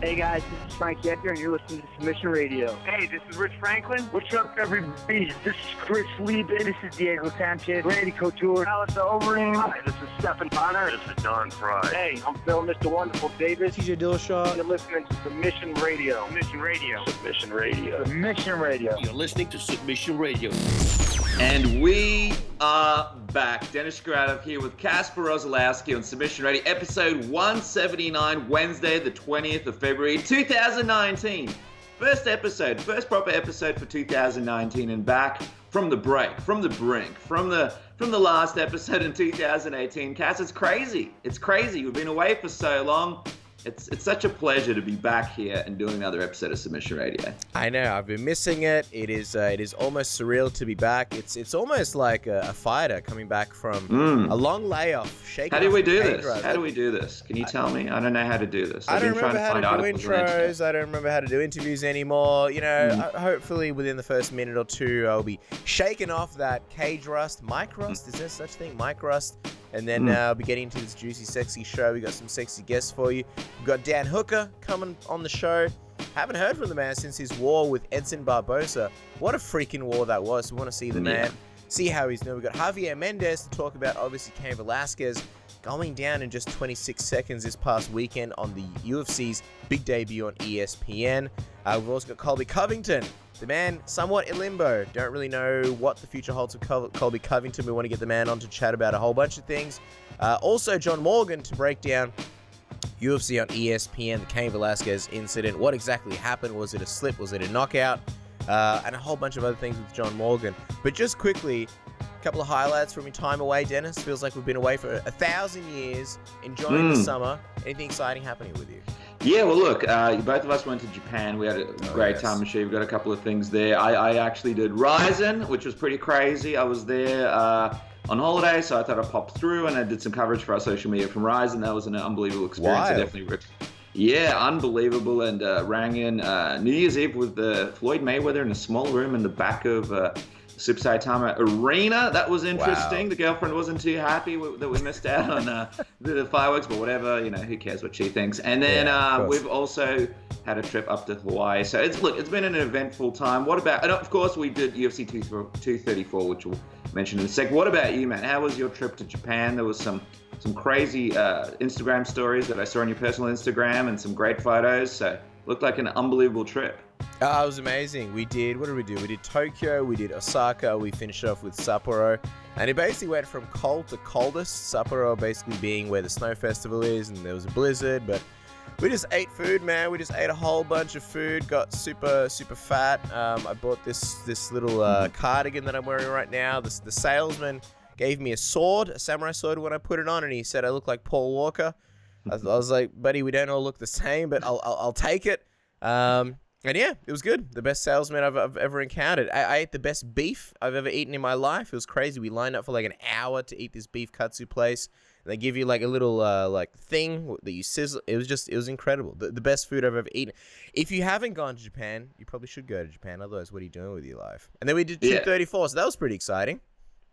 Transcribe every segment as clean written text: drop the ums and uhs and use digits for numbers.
Hey guys, this is Frank Yecker, and you're listening to Submission Radio. Hey, this is Rich Franklin. What's up, everybody? This is Chris Lieben. This is Diego Sanchez. Randy Couture. Alistair Overeem. Hi, this is Stephen Bonner. This is Don Fry. Hey, I'm Phil, Mr. Wonderful Davis. TJ Dillashaw. You're listening to Submission Radio. Submission Radio. Submission Radio. You're listening to Submission Radio. And we are back. Dennis Skradov here with Kasper Rosalowski on Submission Radio, episode 179, Wednesday, the 20th of February, 2019. First proper episode for 2019, and back from the break, from the brink, from the last episode in 2018. Cass, it's crazy. It's crazy. We've been away for so long. It's such a pleasure to be back here and doing another episode of Submission Radio. I know, I've been missing it. It is almost surreal to be back. It's almost like a fighter coming back from a long layoff. How do we do this? How do we do this? Can you tell me? I don't know how to do this. I don't remember how to do intros. I don't remember how to do interviews anymore. You know, hopefully within the first minute or two, I'll be shaking off that cage rust, mic rust. Is there such thing, mic rust? And then I'll be getting into this juicy, sexy show. We got some sexy guests for you. We've got Dan Hooker coming on the show. Haven't heard from the man since his war with Edson Barbosa. What a freaking war that was. We want to see the man, see how he's doing. We've got Javier Mendez to talk about, obviously, Cain Velasquez going down in just 26 seconds this past weekend on the UFC's big debut on ESPN. We've also got Colby Covington. The man, somewhat in limbo. Don't really know what the future holds for Colby Covington. We want to get the man on to chat about a whole bunch of things. Also, John Morgan to break down UFC on ESPN, the Cain Velasquez incident. What exactly happened? Was it a slip? Was it a knockout? And a whole bunch of other things with John Morgan. But just quickly, a couple of highlights from your time away, Dennis. Feels like we've been away for 1,000 years, enjoying the summer. Anything exciting happening with you? Yeah, well, look, both of us went to Japan. We had a great time. I'm sure you've got a couple of things there. I actually did Ryzen, which was pretty crazy. I was there on holiday, so I thought I'd pop through, and I did some coverage for our social media from Ryzen. That was an unbelievable experience. I definitely ripped. Yeah, unbelievable, and rang in New Year's Eve with Floyd Mayweather in a small room in the back of Super Saitama Arena. That was interesting. Wow. The girlfriend wasn't too happy that we missed out on the fireworks, but whatever, you know, who cares what she thinks. And then we've also had a trip up to Hawaii. So it's been an eventful time. What about, and of course we did UFC 234, which we'll mention in a sec. What about you, man? How was your trip to Japan? There was some crazy Instagram stories that I saw on your personal Instagram and some great photos. So looked like an unbelievable trip. It was amazing. What did we do? We did Tokyo, we did Osaka, we finished off with Sapporo. And it basically went from cold to coldest. Sapporo basically being where the snow festival is, and there was a blizzard. But we just ate food, man. We just ate a whole bunch of food, got super, super fat. I bought this little cardigan that I'm wearing right now. The salesman gave me a samurai sword when I put it on, and he said I look like Paul Walker. I was like, buddy, we don't all look the same, but I'll take it. And yeah, it was good. The best salesman I've ever encountered. I ate the best beef I've ever eaten in my life. It was crazy. We lined up for like an hour to eat this beef katsu place. And they give you like a little like thing that you sizzle. It was incredible. The best food I've ever eaten. If you haven't gone to Japan, you probably should go to Japan. Otherwise, what are you doing with your life? And then we did 234, so that was pretty exciting.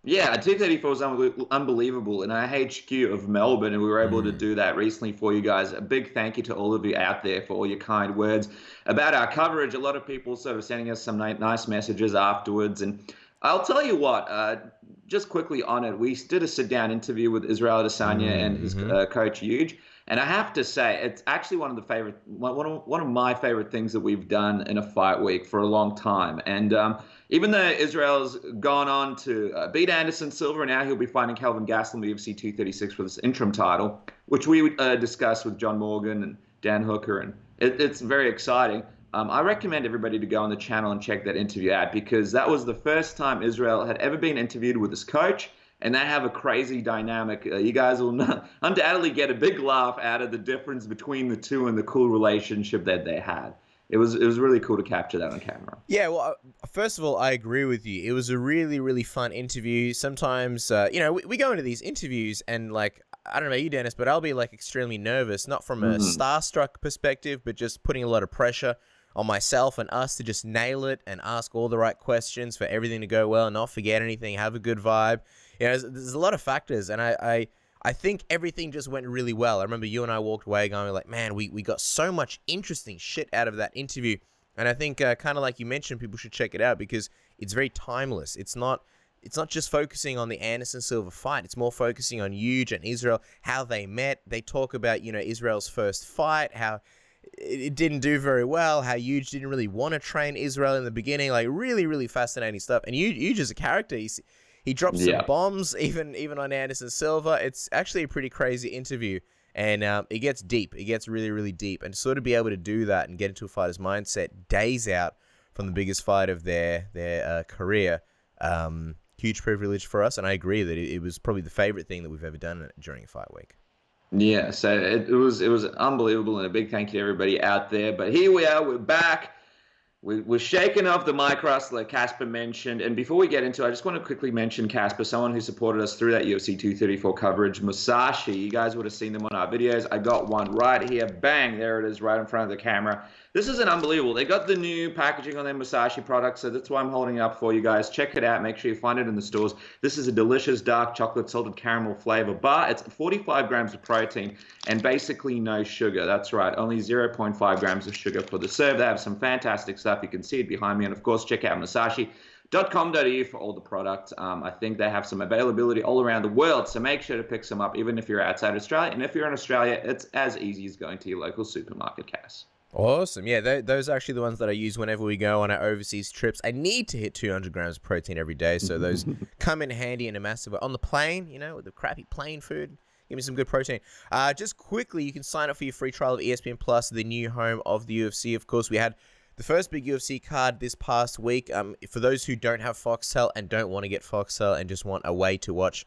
Yeah, 234 is unbelievable in our HQ of Melbourne, and we were able to do that recently for you guys. A big thank you to all of you out there for all your kind words about our coverage. A lot of people sort of sending us some nice messages afterwards, and I'll tell you what, just quickly on it, we did a sit-down interview with Israel Adesanya and his coach, Huge. And I have to say, it's actually one of my favorite things that we've done in a fight week for a long time. And even though Israel's gone on to beat Anderson Silva, and now he'll be fighting Kelvin Gastelum in UFC 236 for this interim title, which we discussed with John Morgan and Dan Hooker, and it's very exciting. I recommend everybody to go on the channel and check that interview out, because that was the first time Israel had ever been interviewed with his coach. And they have a crazy dynamic. You guys will undoubtedly get a big laugh out of the difference between the two and the cool relationship that they had. It was really cool to capture that on camera. Yeah, well, first of all, I agree with you. It was a really, really fun interview. Sometimes, we go into these interviews and, like, I don't know about you, Dennis, but I'll be, like, extremely nervous, not from a starstruck perspective, but just putting a lot of pressure on myself and us to just nail it and ask all the right questions for everything to go well and not forget anything, have a good vibe. You know, there's a lot of factors, and I I think everything just went really well. I remember you and I walked away going like, man, we got so much interesting shit out of that interview. And I think kind of like you mentioned, people should check it out because it's very timeless. It's not just focusing on the Anderson Silva fight. It's more focusing on Huge and Israel, how they met. They talk about, Israel's first fight, how it didn't do very well, how Huge didn't really want to train Israel in the beginning. Like really, really fascinating stuff. And Huge is a character. He drops some bombs, even on Anderson Silva. It's actually a pretty crazy interview, and it gets deep. It gets really, really deep, and to sort of be able to do that and get into a fighter's mindset days out from the biggest fight of their career, huge privilege for us. And I agree that it was probably the favorite thing that we've ever done during a fight week. Yeah, so it was unbelievable, and a big thank you to everybody out there. But here we are, we're back. We're shaking off the mic rust like Casper mentioned. And before we get into it, I just want to quickly mention Casper, someone who supported us through that UFC 234 coverage, Musashi. You guys would have seen them on our videos. I got one right here. Bang, there it is right in front of the camera. This is an unbelievable. They got the new packaging on their Musashi product, so that's why I'm holding it up for you guys. Check it out. Make sure you find it in the stores. This is a delicious dark chocolate salted caramel flavor bar. It's 45 grams of protein and basically no sugar. That's right. Only 0.5 grams of sugar for the serve. They have some fantastic stuff. You can see it behind me. And of course, check out Musashi.com.au for all the products. I think they have some availability all around the world, so make sure to pick some up even if you're outside Australia. And if you're in Australia, it's as easy as going to your local supermarket, Cass. Awesome. Yeah, those are actually the ones that I use whenever we go on our overseas trips. I need to hit 200 grams of protein every day, so those come in handy in a massive way. On the plane, with the crappy plane food, give me some good protein. Just quickly, you can sign up for your free trial of ESPN Plus, the new home of the UFC. Of course, we had the first big UFC card this past week. For those who don't have Foxtel and don't want to get Foxtel and just want a way to watch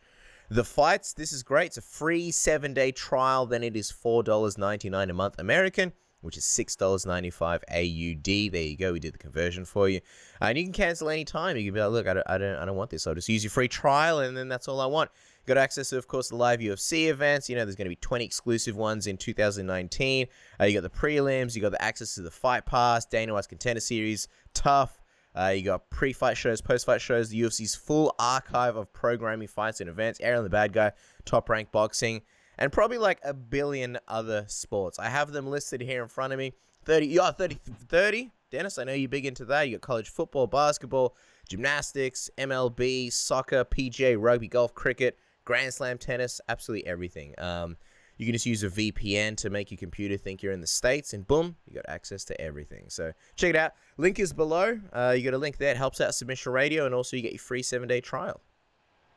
the fights, this is great. It's a free 7-day trial. Then it is $4.99 a month American, which is $6.95 AUD. There you go. We did the conversion for you. And you can cancel any time. You can be like, look, I don't want this. I'll just use your free trial, and then that's all I want. Got access to, of course, the live UFC events. There's going to be 20 exclusive ones in 2019. You got the prelims. You got the access to the Fight Pass, Dana White's Contender Series, Tough. You got pre-fight shows, post-fight shows, the UFC's full archive of programming fights and events, Aaron the Bad Guy, Top Rank Boxing, and probably like a billion other sports. I have them listed here in front of me. 30. Dennis, I know you're big into that. You got college football, basketball, gymnastics, MLB, soccer, PGA, rugby, golf, cricket, Grand Slam tennis, absolutely everything. You can just use a VPN to make your computer think you're in the States, and boom, you got access to everything. So check it out. Link is below. You got a link there. It helps out Submission Radio, and also you get your free 7-day trial.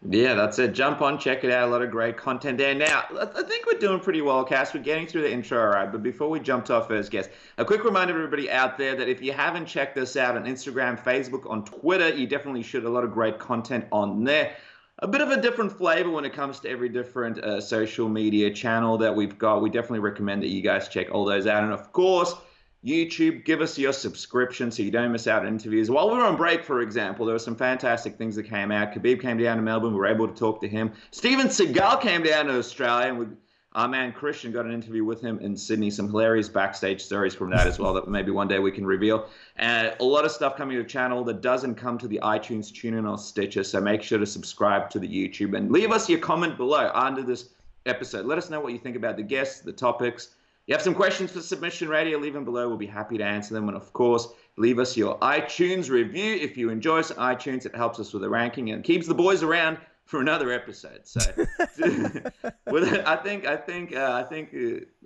Yeah, that's it. Jump on, check it out. A lot of great content there. Now, I think we're doing pretty well, Cass. We're getting through the intro, all right? But before we jump to our first guest, a quick reminder to everybody out there that if you haven't checked us out on Instagram, Facebook, on Twitter, you definitely should. A lot of great content on there. A bit of a different flavor when it comes to every different social media channel that we've got. We definitely recommend that you guys check all those out. And of course, YouTube, give us your subscription so you don't miss out on interviews. While we were on break, for example, there were some fantastic things that came out. Khabib came down to Melbourne. We were able to talk to him. Steven Seagal came down to Australia, and our man Christian got an interview with him in Sydney. Some hilarious backstage stories from that as well that maybe one day we can reveal. And a lot of stuff coming to the channel that doesn't come to the iTunes, TuneIn, or Stitcher. So make sure to subscribe to the YouTube and leave us your comment below under this episode. Let us know what you think about the guests, the topics. You have some questions for Submission Radio, leave them below. We'll be happy to answer them. And of course, leave us your iTunes review. If you enjoy us on iTunes, it helps us with the ranking and keeps the boys around for another episode. So I think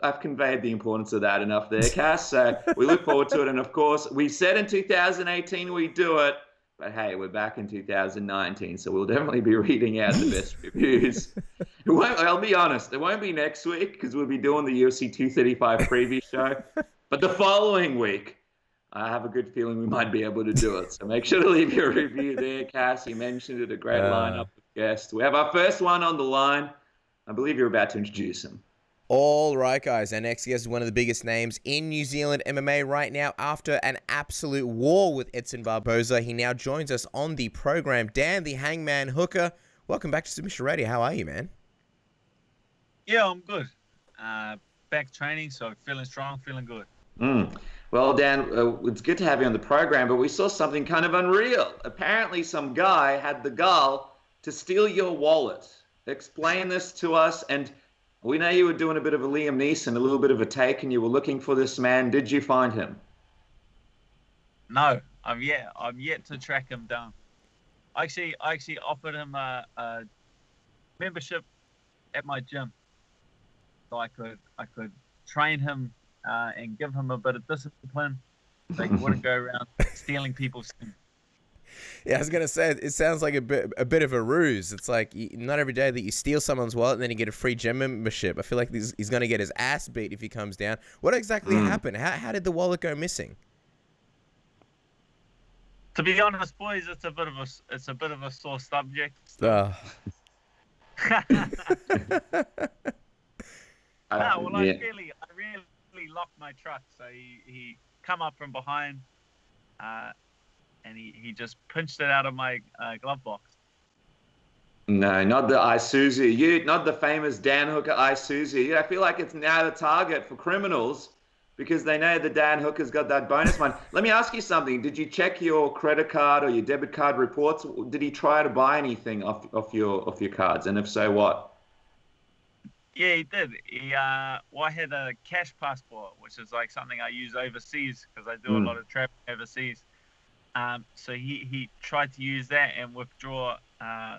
I've conveyed the importance of that enough there, Cass. So we look forward to it. And of course, we said in 2018 we do it. But hey, we're back in 2019, so we'll definitely be reading out the best reviews. I'll be honest, it won't be next week because we'll be doing the UFC 235 preview show. But the following week, I have a good feeling we might be able to do it. So make sure to leave your review there, Cass. You mentioned it, a great lineup of guests. We have our first one on the line. I believe you're about to introduce him. All right, guys. Our next guest is one of the biggest names in New Zealand MMA right now. After an absolute war with Edson Barboza, he now joins us on the program. Dan, the Hangman Hooker, welcome back to Submission Radio. How are you, man? Yeah, I'm good. Back training, so feeling strong, feeling good. Well, Dan, it's good to have you on the program, but we saw something kind of unreal. Apparently, some guy had the gall to steal your wallet. explain this to us. And we know you were doing a bit of a Liam Neeson, a little bit of a take, and you were looking for this man. Did you find him? No, I'm yet to track him down. I actually offered him a membership at my gym, so I could train him and give him a bit of discipline, so he wouldn't go around stealing people's things. Yeah, I was gonna say it sounds like a bit of a ruse. It's like not every day that you steal someone's wallet and then you get a free gym membership. I feel like he's gonna get his ass beat if he comes down. What exactly happened? How did the wallet go missing? To be honest, boys, it's a bit of a sore subject. Oh. I Yeah. really locked my truck. So he come up from behind, and he just pinched it out of my glove box. No, not the Isuzu. Not the famous Dan Hooker Isuzu. I feel like it's now the target for criminals because they know the Dan Hooker's got that bonus money. Let me ask you something. Did you check your credit card or your debit card reports? Did he try to buy anything off your cards? And if so, what? Yeah, he did. I had a cash passport, which is like something I use overseas because I do a lot of traveling overseas. So he tried to use that and withdraw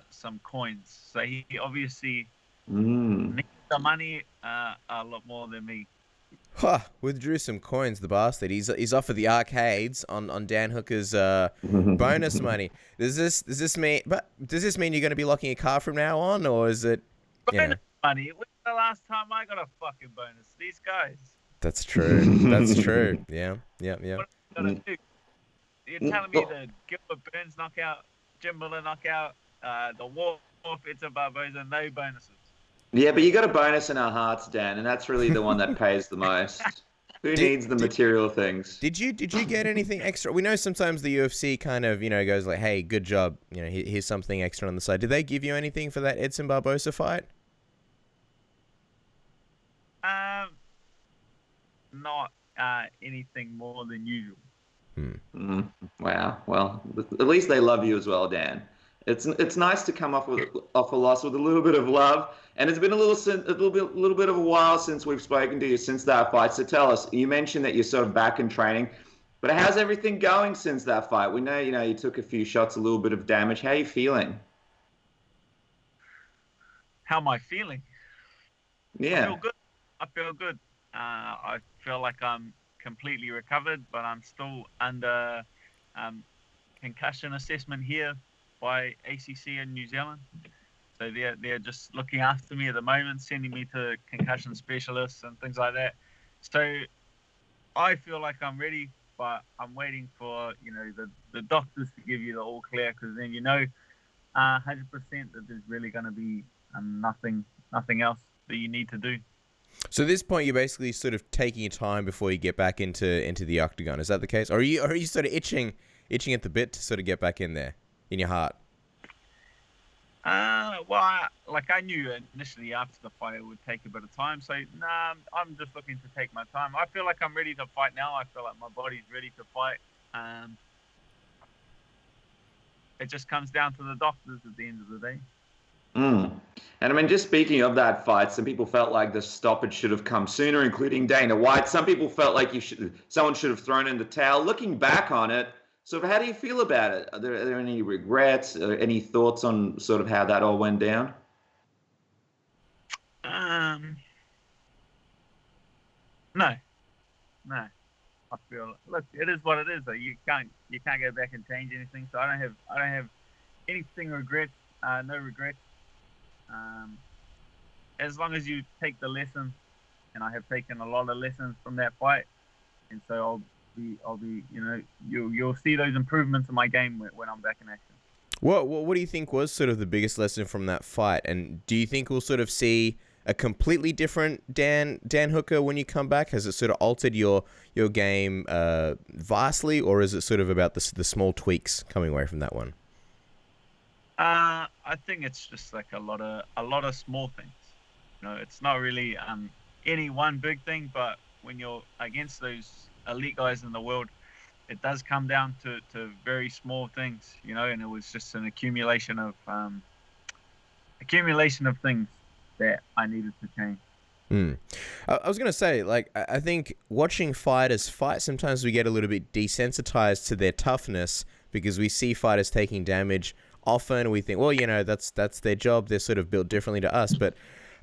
some coins. So he obviously needs the money a lot more than me. Huh, withdrew some coins, the bastard. He's off of the arcades on Dan Hooker's bonus money. Does this mean you're going to be locking a car from now on, or is it bonus money? When's the last time I got a fucking bonus? These guys. That's true. That's true. Yeah. What am I gonna do? You're telling me the Gilbert Burns knockout, Jim Miller knockout, the War Fetzer Barboza, no bonuses. Yeah, but you got a bonus in our hearts, Dan, and that's really the one that pays the most. Who needs the material things? Did you get anything extra? We know sometimes the UFC kind of, goes like, hey, good job. Here's something extra on the side. Did they give you anything for that Edson Barboza fight? Not anything more than usual. Wow. Well, at least they love you as well, Dan. It's nice to come off a loss with a little bit of love, and it's been a little bit of a while since we've spoken to you since that fight. So tell us. You mentioned that you're sort of back in training, but how's everything going since that fight? We know you took a few shots, a little bit of damage. How are you feeling? How am I feeling? Yeah. I feel good. I feel like I'm completely recovered, but I'm still under concussion assessment here by ACC in New Zealand. So they're just looking after me at the moment, sending me to concussion specialists and things like that. So I feel like I'm ready, but I'm waiting for the doctors to give you the all clear, because then 100% that there's really going to be nothing else that you need to do. So at this point, you're basically sort of taking your time before you get back into the octagon. Is that the case? Or are you sort of itching at the bit to sort of get back in there, in your heart? I knew initially after the fight it would take a bit of time. So I'm just looking to take my time. I feel like I'm ready to fight now. I feel like my body's ready to fight. It just comes down to the doctors at the end of the day. And I mean, just speaking of that fight, some people felt like the stoppage should have come sooner, including Dana White. Some people felt like someone should have thrown in the towel. Looking back on it, sort of how do you feel about it? Are there any regrets, or any thoughts on sort of how that all went down? No. I feel, look, it is what it is. Though you can't go back and change anything. So I don't have anything regrets. No regrets. As long as you take the lesson, and I have taken a lot of lessons from that fight, and so I'll be you'll see those improvements in my game when I'm back in action. What do you think was sort of the biggest lesson from that fight, and do you think we'll sort of see a completely different Dan Hooker when you come back? Has it sort of altered your game vastly, or is it sort of about the small tweaks coming away from that one? I think it's just like a lot of small things. It's not really any one big thing, but when you're against those elite guys in the world, it does come down to very small things, and it was just an accumulation of accumulation of things that I needed to change. I was going to say, like, I think watching fighters fight, sometimes we get a little bit desensitized to their toughness because we see fighters taking damage often. We think, well, you know, that's their job. They're sort of built differently to us. But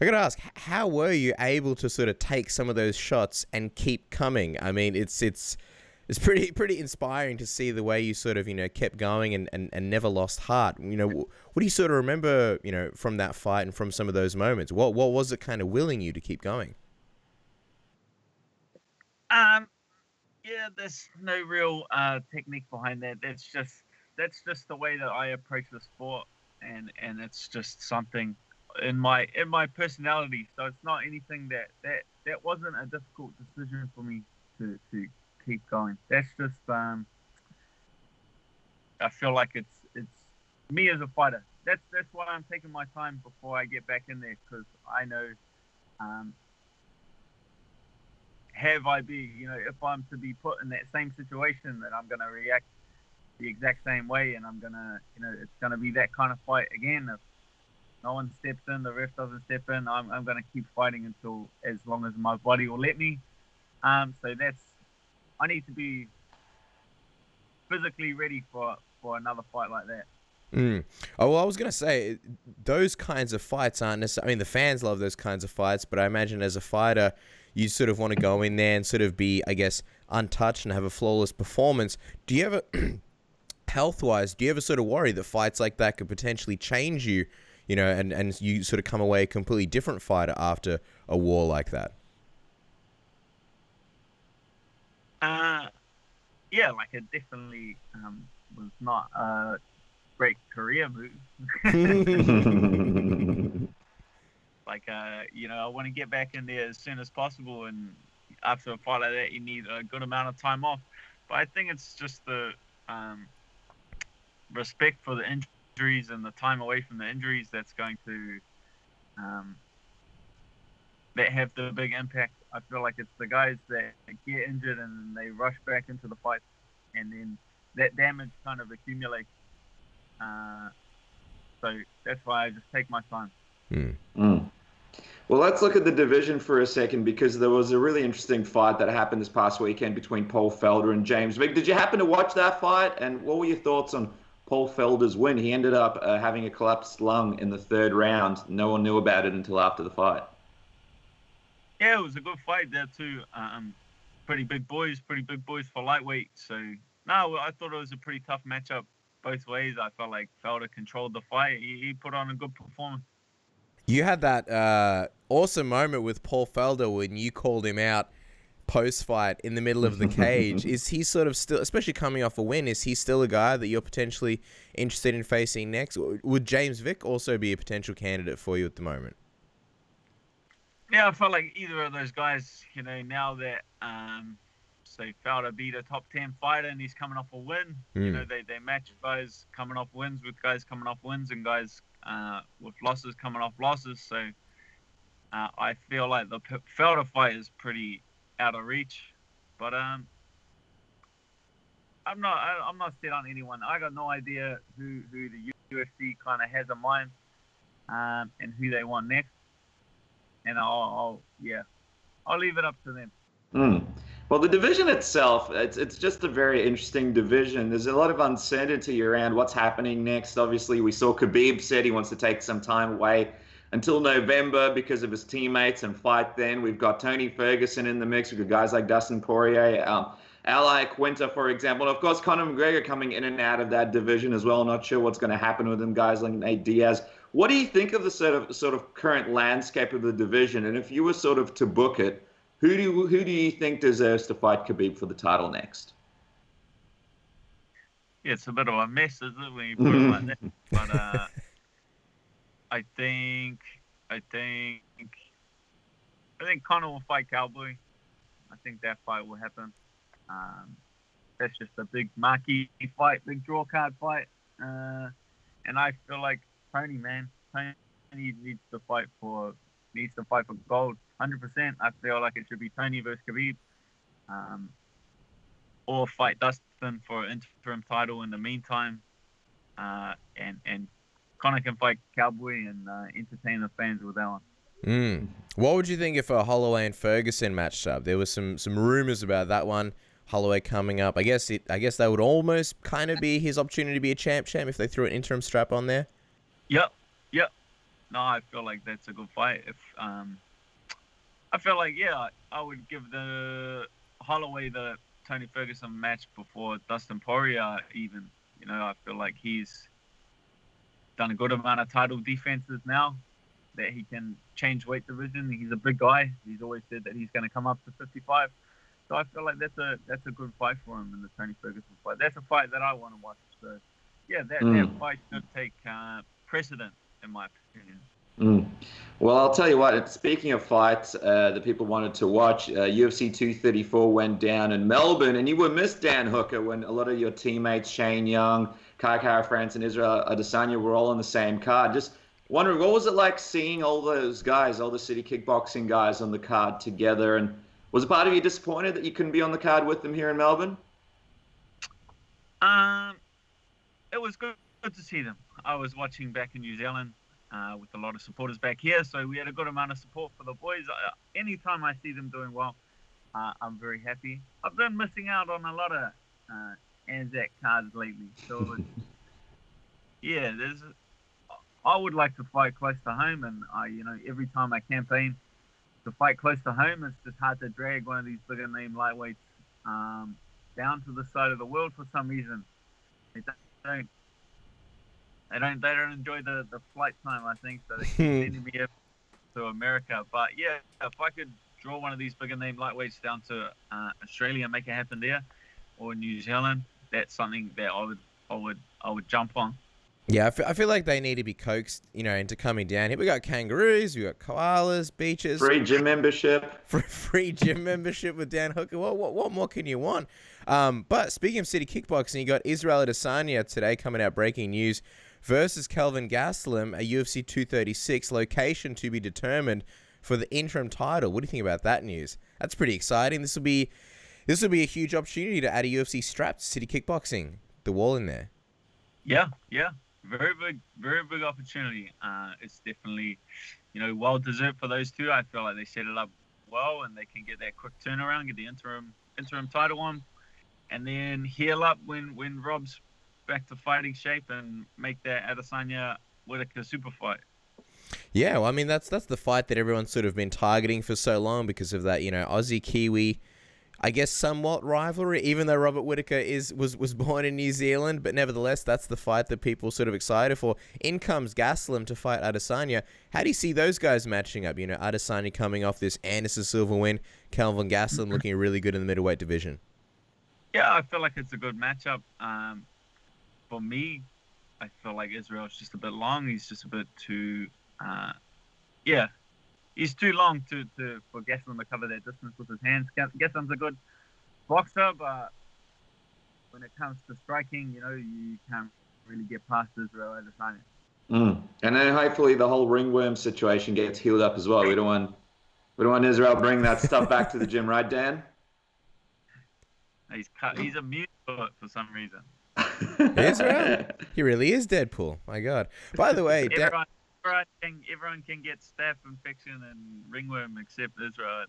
I got to ask, how were you able to sort of take some of those shots and keep coming? I mean, it's pretty inspiring to see the way you sort of, you know, kept going and never lost heart. You know, what do you sort of remember, you know, from that fight and from some of those moments? What was it kind of willing you to keep going? Yeah, there's no real technique behind that. That's just the way that I approach the sport, and it's just something in my personality. So it's not anything that wasn't a difficult decision for me to keep going. That's just I feel like it's me as a fighter. That's why I'm taking my time before I get back in there, because I know you know, if I'm to be put in that same situation, then I'm gonna react the exact same way, and I'm gonna, you know, it's gonna be that kind of fight again. If no one steps in, the ref doesn't step in, I'm gonna keep fighting until as long as my body will let me. So I need to be physically ready for another fight like that. Oh, well, I was going to say, those kinds of fights aren't necessarily... I mean, the fans love those kinds of fights, but I imagine as a fighter, you sort of want to go in there and sort of be, I guess, untouched and have a flawless performance. Do you ever, health-wise, do you ever sort of worry that fights like that could potentially change you, you know, and you sort of come away a completely different fighter after a war like that? Yeah, like it definitely was not a great career move. Like, you know, I want to get back in there as soon as possible, and after a fight like that, you need a good amount of time off. But I think it's just the respect for the injuries and the time away from the injuries that's going to that have the big impact. I feel like it's the guys that get injured and they rush back into the fight, and then that damage kind of accumulates. So that's why I just take my time. Well, let's look at the division for a second, because there was a really interesting fight that happened this past weekend between Paul Felder and James Vick. Did you happen to watch that fight? And what were your thoughts on Paul Felder's win? He ended up having a collapsed lung in the third round. No one knew about it until after the fight. Yeah, it was a good fight there too. Pretty big boys for lightweight. So no, I thought it was a pretty tough matchup both ways. I felt like Felder controlled the fight. He put on a good performance. You had that awesome moment with Paul Felder when you called him out post-fight in the middle of the cage. Is he sort of still, especially coming off a win, is he still a guy that you're potentially interested in facing next? Would James Vick also be a potential candidate for you at the moment? Yeah, I felt like either of those guys, you know, now that, say, Felder beat a top 10 fighter and he's coming off a win, you know, they match guys coming off wins with guys coming off wins and guys with losses coming off losses. So I feel like the Felder fight is pretty out of reach. But I'm not set on anyone. I got no idea who the UFC kind of has in mind and who they want next. And I'll leave it up to them. Well, the division itself, it's just a very interesting division. There's a lot of uncertainty around what's happening next. Obviously, we saw Khabib said he wants to take some time away until November because of his teammates and fight then. We've got Tony Ferguson in the mix. We've got guys like Dustin Poirier, Ally Quinta, for example. And of course, Conor McGregor coming in and out of that division as well. Not sure what's going to happen with them, guys like Nate Diaz. What do you think of the sort of current landscape of the division? And if you were sort of to book it, who do you think deserves to fight Khabib for the title next? Yeah, it's a bit of a mess, isn't it, when you put it like that? But I think Conor will fight Cowboy. I think that fight will happen. That's just a big marquee fight, big draw card fight. And I feel like Tony needs to fight for gold. 100%. I feel like it should be Tony versus Khabib, or fight Dustin for an interim title in the meantime, and Conor can fight Cowboy and entertain the fans with that one. What would you think if a Holloway and Ferguson matched up? There was some rumors about that one. Holloway coming up. I guess that would almost kind of be his opportunity to be a champ if they threw an interim strap on there. Yep. No, I feel like that's a good fight. If I feel like I would give the Holloway the Tony Ferguson match before Dustin Poirier even. You know, I feel like he's done a good amount of title defenses now, that he can change weight division. He's a big guy. He's always said that he's going to come up to 55. So I feel like that's a good fight for him in the Tony Ferguson fight. That's a fight that I want to watch. So that fight should take precedent in my opinion. Well, I'll tell you what, speaking of fights that people wanted to watch, UFC 234 went down in Melbourne, and you were missed, Dan Hooker, when a lot of your teammates, Shane Young, Kai Kara-France, and Israel Adesanya were all on the same card. Just wondering, what was it like seeing all those guys, all the City Kickboxing guys on the card together, and was a part of you disappointed that you couldn't be on the card with them here in Melbourne? It was good to see them. I was watching back in New Zealand with a lot of supporters back here, so we had a good amount of support for the boys. Anytime I see them doing well, I'm very happy. I've been missing out on a lot of Anzac cards lately, so I would like to fight close to home, and every time I campaign to fight close to home, it's just hard to drag one of these bigger name lightweights down to the side of the world for some reason. They don't enjoy the flight time, I think, so they keep sending me to America. But if I could draw one of these bigger name lightweights down to Australia and make it happen there, or New Zealand, that's something that I would jump on. Yeah, I feel like they need to be coaxed, into coming down here. We got kangaroos, we got koalas, beaches. Free gym membership. Free gym membership with Dan Hooker. What more can you want? But speaking of City Kickboxing, you got Israel Adesanya today coming out, breaking news, versus Kelvin Gastelum, a UFC 236, location to be determined for the interim title. What do you think about that news? That's pretty exciting. This will be a huge opportunity to add a UFC strap to City Kickboxing. The wall in there. Yeah. Very big opportunity. It's definitely, well deserved for those two. I feel like they set it up well, and they can get that quick turnaround, get the interim title on, and then heal up when Rob's back to fighting shape and make that Adesanya Whittaker super fight. Yeah, well, I mean that's the fight that everyone's sort of been targeting for so long because of that, Aussie Kiwi, I guess somewhat rivalry, even though Robert Whittaker was born in New Zealand, but nevertheless, that's the fight that people sort of excited for. In comes Gastelum to fight Adesanya. How do you see those guys matching up? Adesanya coming off this Anderson Silva win, Kelvin Gastelum looking really good in the middleweight division. Yeah, I feel like it's a good matchup. For me, I feel like Israel's just a bit long. He's just a bit too, he's too long for Gastelum to cover that distance with his hands. Gastelum's a good boxer, but when it comes to striking, you can't really get past Israel Adesanya. And then hopefully the whole ringworm situation gets healed up as well. We don't want Israel bringing that stuff back to the gym, right, Dan? He's immune to it for some reason. Israel? He really is Deadpool. My God. By the way, everyone can get staph infection and ringworm except Israel.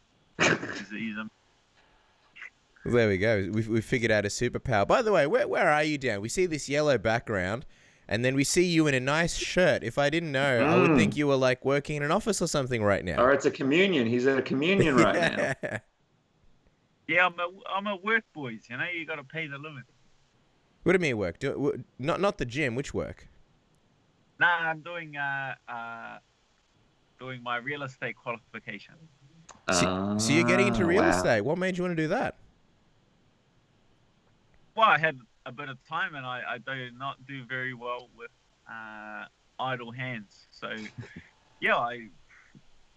There we go. We figured out a superpower. By the way, where are you, Dan? We see this yellow background, and then we see you in a nice shirt. If I didn't know, I would think you were like working in an office or something right now. Or it's a communion. He's at a communion right now. Yeah, I'm at work, boys. You got to pay the living. What do you mean work? Not the gym. Which work? Nah, I'm doing my real estate qualification. So you're getting into real estate. What made you want to do that? Well, I had a bit of time, and I do not do very well with idle hands. So, I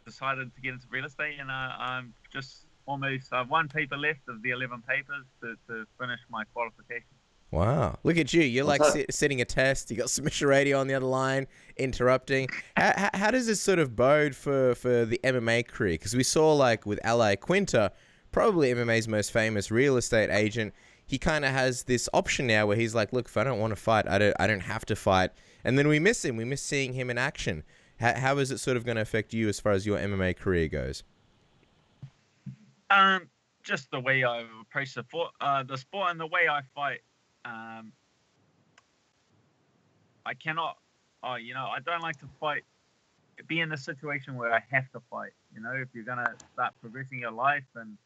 decided to get into real estate, and I'm just almost one paper left of the 11 papers to finish my qualification. Wow. Look at you. You're like sitting a test. You got submission radio on the other line, interrupting. How does this sort of bode for the MMA career? Because we saw like with Ally Quinter, probably MMA's most famous real estate agent, he kind of has this option now where he's like, look, if I don't want to fight, I don't have to fight. and then we miss him. We miss seeing him in action. How is it sort of going to affect you as far as your MMA career goes? Just the way I approach the sport and the way I fight. I cannot, I don't like to fight, be in a situation where I have to fight. If you're going to start progressing your life and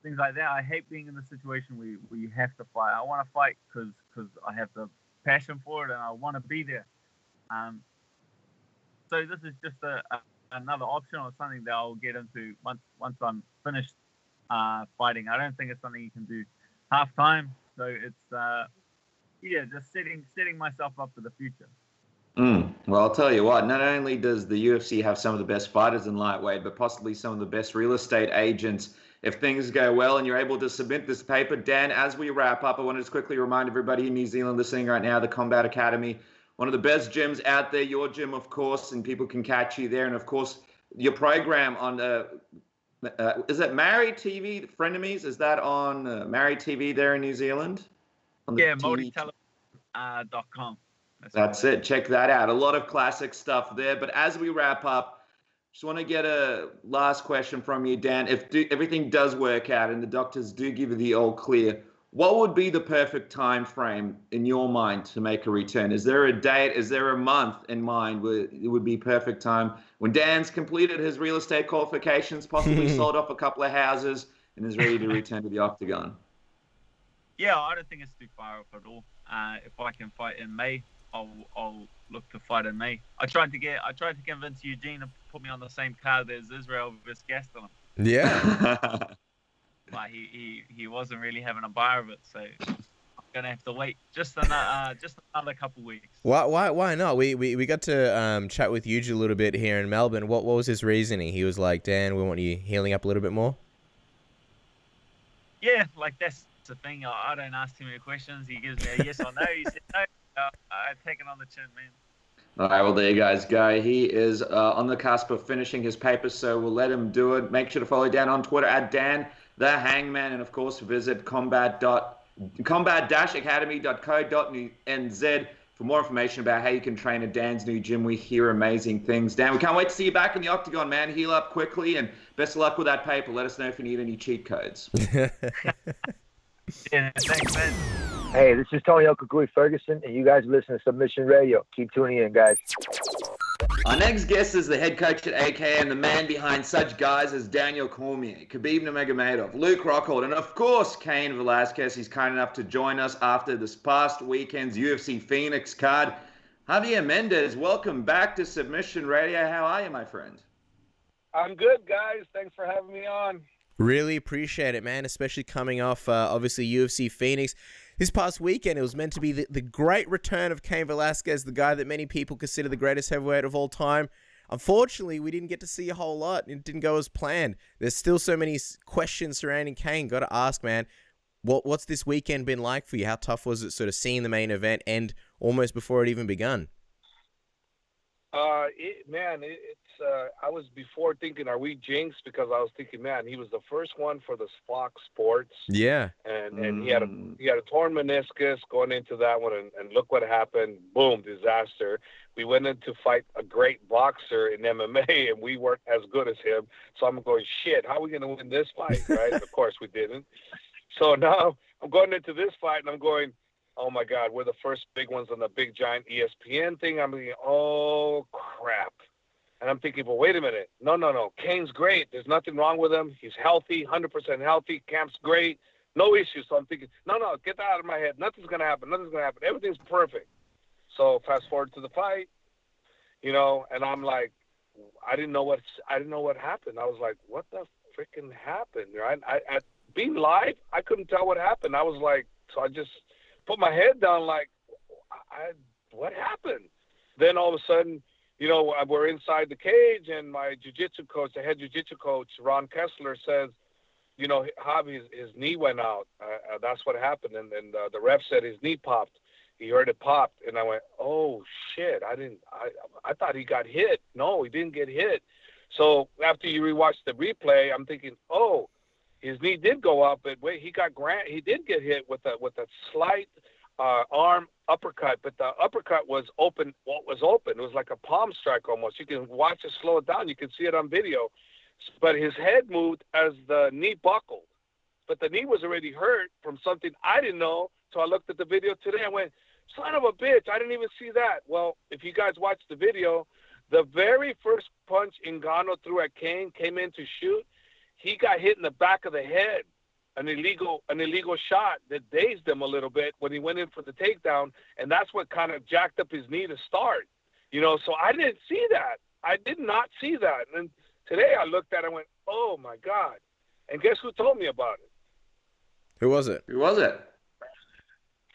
things like that, I hate being in the situation where you have to fight. I want to fight because I have the passion for it and I want to be there. So this is just another option or something that I'll get into once I'm finished fighting. I don't think it's something you can do half time. So it's just setting myself up for the future. Well, I'll tell you what, not only does the UFC have some of the best fighters in lightweight, but possibly some of the best real estate agents. If things go well and you're able to submit this paper, Dan, as we wrap up, I want to just quickly remind everybody in New Zealand listening right now, the Combat Academy, one of the best gyms out there, your gym, of course, and people can catch you there. And, of course, your program on, is it Marry TV, Frenemies? Is that on Marry TV there in New Zealand? Yeah, ModiTelevision.com. That's it. Check that out. A lot of classic stuff there. But as we wrap up, just want to get a last question from you, Dan. If everything does work out and the doctors do give you the all clear, what would be the perfect time frame in your mind to make a return? Is there a date? Is there a month in mind where it would be perfect time when Dan's completed his real estate qualifications, possibly sold off a couple of houses, and is ready to return to the octagon? Yeah, I don't think it's too far off at all. If I can fight in May, I'll look to fight in May. I tried to convince Eugene to put me on the same card as Israel versus Gastelum. Yeah. But he wasn't really having a bar of it, so I'm gonna have to wait just another couple weeks. Why not? We got to chat with Eugene a little bit here in Melbourne. What was his reasoning? He was like, Dan, we want you healing up a little bit more. Yeah, like that's the thing. I don't ask too many questions. He gives me a yes or no. He said no. I take it on the chin, man. All right, well, there you guys go. He is on the cusp of finishing his papers, so we'll let him do it. Make sure to follow Dan on Twitter at Dan the Hangman, and of course, visit combat-academy.co.nz for more information about how you can train at Dan's new gym. We hear amazing things. Dan, we can't wait to see you back in the octagon, man. Heal up quickly, and best of luck with that paper. Let us know if you need any cheat codes. Yeah, thanks, man. Hey, this is Tony Okagui Ferguson, and you guys listen to Submission Radio. Keep tuning in, guys. Our next guest is the head coach at AKA and the man behind such guys as Daniel Cormier, Khabib Nurmagomedov, Luke Rockhold, and of course, Cain Velasquez. He's kind enough to join us after this past weekend's UFC Phoenix card. Javier Mendez, welcome back to Submission Radio. How are you, my friend? I'm good, guys. Thanks for having me on. Really appreciate it, man, especially coming off, obviously, UFC Phoenix. This past weekend, it was meant to be the great return of Cain Velasquez, the guy that many people consider the greatest heavyweight of all time. Unfortunately, we didn't get to see a whole lot. It didn't go as planned. There's still so many questions surrounding Cain. Got to ask, man, what's this weekend been like for you? How tough was it sort of seeing the main event end almost before it even begun? I was before thinking, are we jinxed? Because I was thinking, man, he was the first one for the Fox Sports. Yeah. And he had a torn meniscus going into that one, and look what happened. Boom, disaster. We went in to fight a great boxer in MMA, and we weren't as good as him. So I'm going, shit, how are we going to win this fight, right? Of course we didn't. So now I'm going into this fight, and I'm going, oh, my God, we're the first big ones on the big, giant ESPN thing. I'm thinking, oh, crap. And I'm thinking, well, wait a minute. No. Cain's great. There's nothing wrong with him. He's healthy, 100% healthy. Camp's great. No issues. So I'm thinking, no, get that out of my head. Nothing's going to happen. Everything's perfect. So fast forward to the fight, and I'm like, I didn't know what happened. I was like, what the freaking happened, right? I being live, I couldn't tell what happened. I was like, so I just put my head down like, what happened? Then all of a sudden, we're inside the cage, and my jiu-jitsu coach, the head jiu-jitsu coach, Ron Kessler, says, Javi, his knee went out. That's what happened. And then the ref said his knee popped. He heard it popped. And I went, oh, shit. I thought he got hit. No, he didn't get hit. So after you rewatch the replay, I'm thinking, oh, his knee did go up. But wait, he did get hit with a slight arm uppercut, but the uppercut was open. What was open? It was like a palm strike almost. You can watch it, slow it down. You can see it on video. But his head moved as the knee buckled. But the knee was already hurt from something I didn't know. So I looked at the video today. I went, son of a bitch, I didn't even see that. Well, if you guys watch the video, the very first punch Ngannou threw at Cain, came in to shoot, he got hit in the back of the head. An illegal shot that dazed him a little bit when he went in for the takedown, and that's what kind of jacked up his knee to start. So I didn't see that. I did not see that. And today I looked at it and went, oh, my God. And guess who told me about it? Who was it?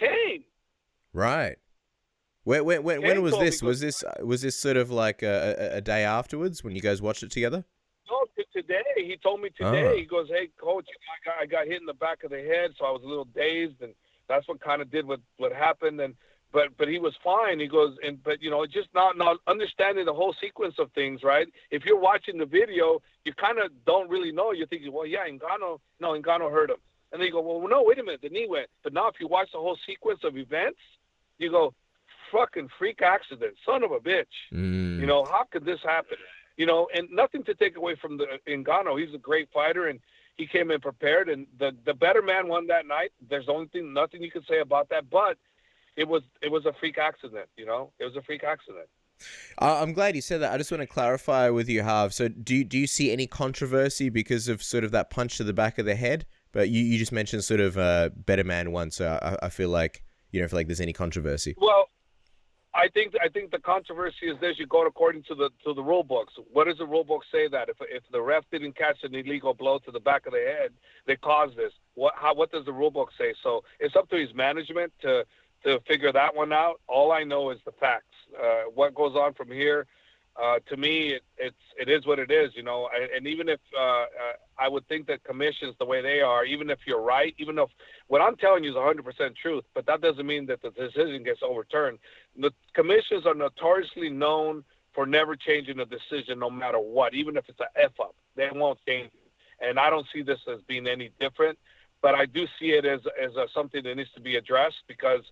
Cain. Right. When was this? Was this sort of like a day afterwards when you guys watched it together? No, today. He told me today. He goes, hey, coach, I got hit in the back of the head, so I was a little dazed, and that's what kind of did what happened. And but he was fine. He goes, but just not understanding the whole sequence of things, right? If you're watching the video, you kind of don't really know. You're thinking, well, yeah, Ngannou hurt him. And then you go, well, no, wait a minute, the knee went. But now if you watch the whole sequence of events, you go, fucking freak accident, son of a bitch. How could this happen? And nothing to take away from the Ngannou. He's a great fighter, and he came in prepared, and the better man won that night. There's nothing you can say about that, but it was a freak accident, It was a freak accident. I'm glad you said that. I just want to clarify with you, Harv. So do you see any controversy because of sort of that punch to the back of the head? But you just mentioned sort of better man won, so I feel like you don't feel like there's any controversy. Well, I think the controversy is this: you go according to the rule books. What does the rule book say that if the ref didn't catch an illegal blow to the back of the head, they caused this? What does the rule book say? So it's up to his management to figure that one out. All I know is the facts. What goes on from here, to me, it is what it is, And even if I would think that commissions, the way they are, even if you're right, even if what I'm telling you is 100% truth, but that doesn't mean that the decision gets overturned. The commissions are notoriously known for never changing a decision, no matter what, even if it's an F-up. They won't change it. And I don't see this as being any different, but I do see it as something that needs to be addressed because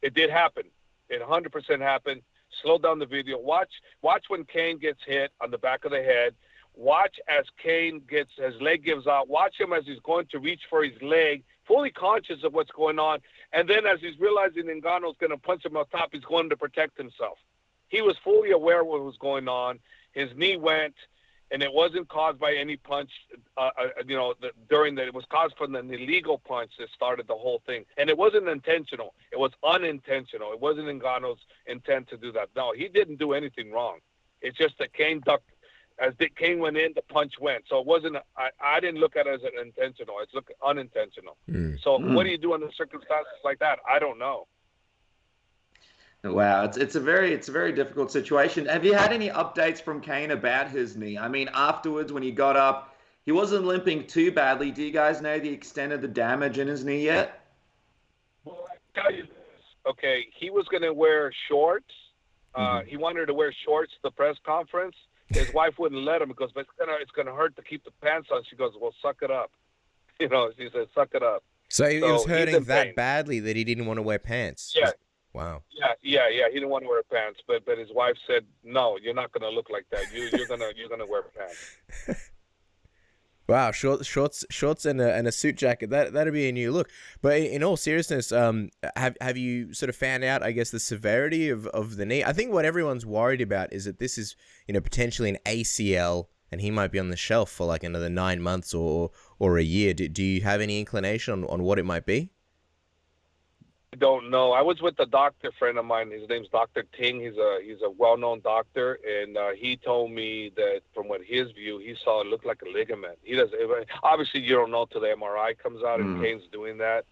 it did happen. It 100% happened. Slow down the video. Watch when Cain gets hit on the back of the head. Watch as Cain his leg gives out. Watch him as he's going to reach for his leg, fully conscious of what's going on. And then as he's realizing Ngannou's going to punch him on top, he's going to protect himself. He was fully aware of what was going on. His knee went, and it wasn't caused by any punch, it was caused from an illegal punch that started the whole thing. And it wasn't intentional. It was unintentional. It wasn't Ngannou's intent to do that. No, he didn't do anything wrong. It's just that Cain ducked. As Cain went in, the punch went. So it wasn't, I didn't look at it as an intentional. It's unintentional. So what do you do under circumstances like that? I don't know. Wow, it's a very difficult situation. Have you had any updates from Cain about his knee? I mean, afterwards when he got up, he wasn't limping too badly. Do you guys know the extent of the damage in his knee yet? Well, I can tell you this. Okay, he was going to wear shorts. He wanted to wear shorts to the press conference. His wife wouldn't let him because it's gonna hurt to keep the pants on. She goes, well, suck it up. She said, suck it up. So he was hurting that badly that he didn't want to wear pants. Yeah. Wow. Yeah. He didn't want to wear pants, but his wife said, no, you're not gonna look like that. You're gonna wear pants. Wow, shorts and a suit jacket. That'd be a new look. But in all seriousness, have you sort of found out, I guess, the severity of the knee? I think what everyone's worried about is that this is, potentially an ACL, and he might be on the shelf for like another 9 months or a year. Do you have any inclination on what it might be? I don't know. I was with a doctor friend of mine. His name's Dr. Ting. He's a well-known doctor, and he told me that from what his view, he saw it looked like a ligament. He does. Obviously, you don't know till the MRI comes out, and Cain's doing that.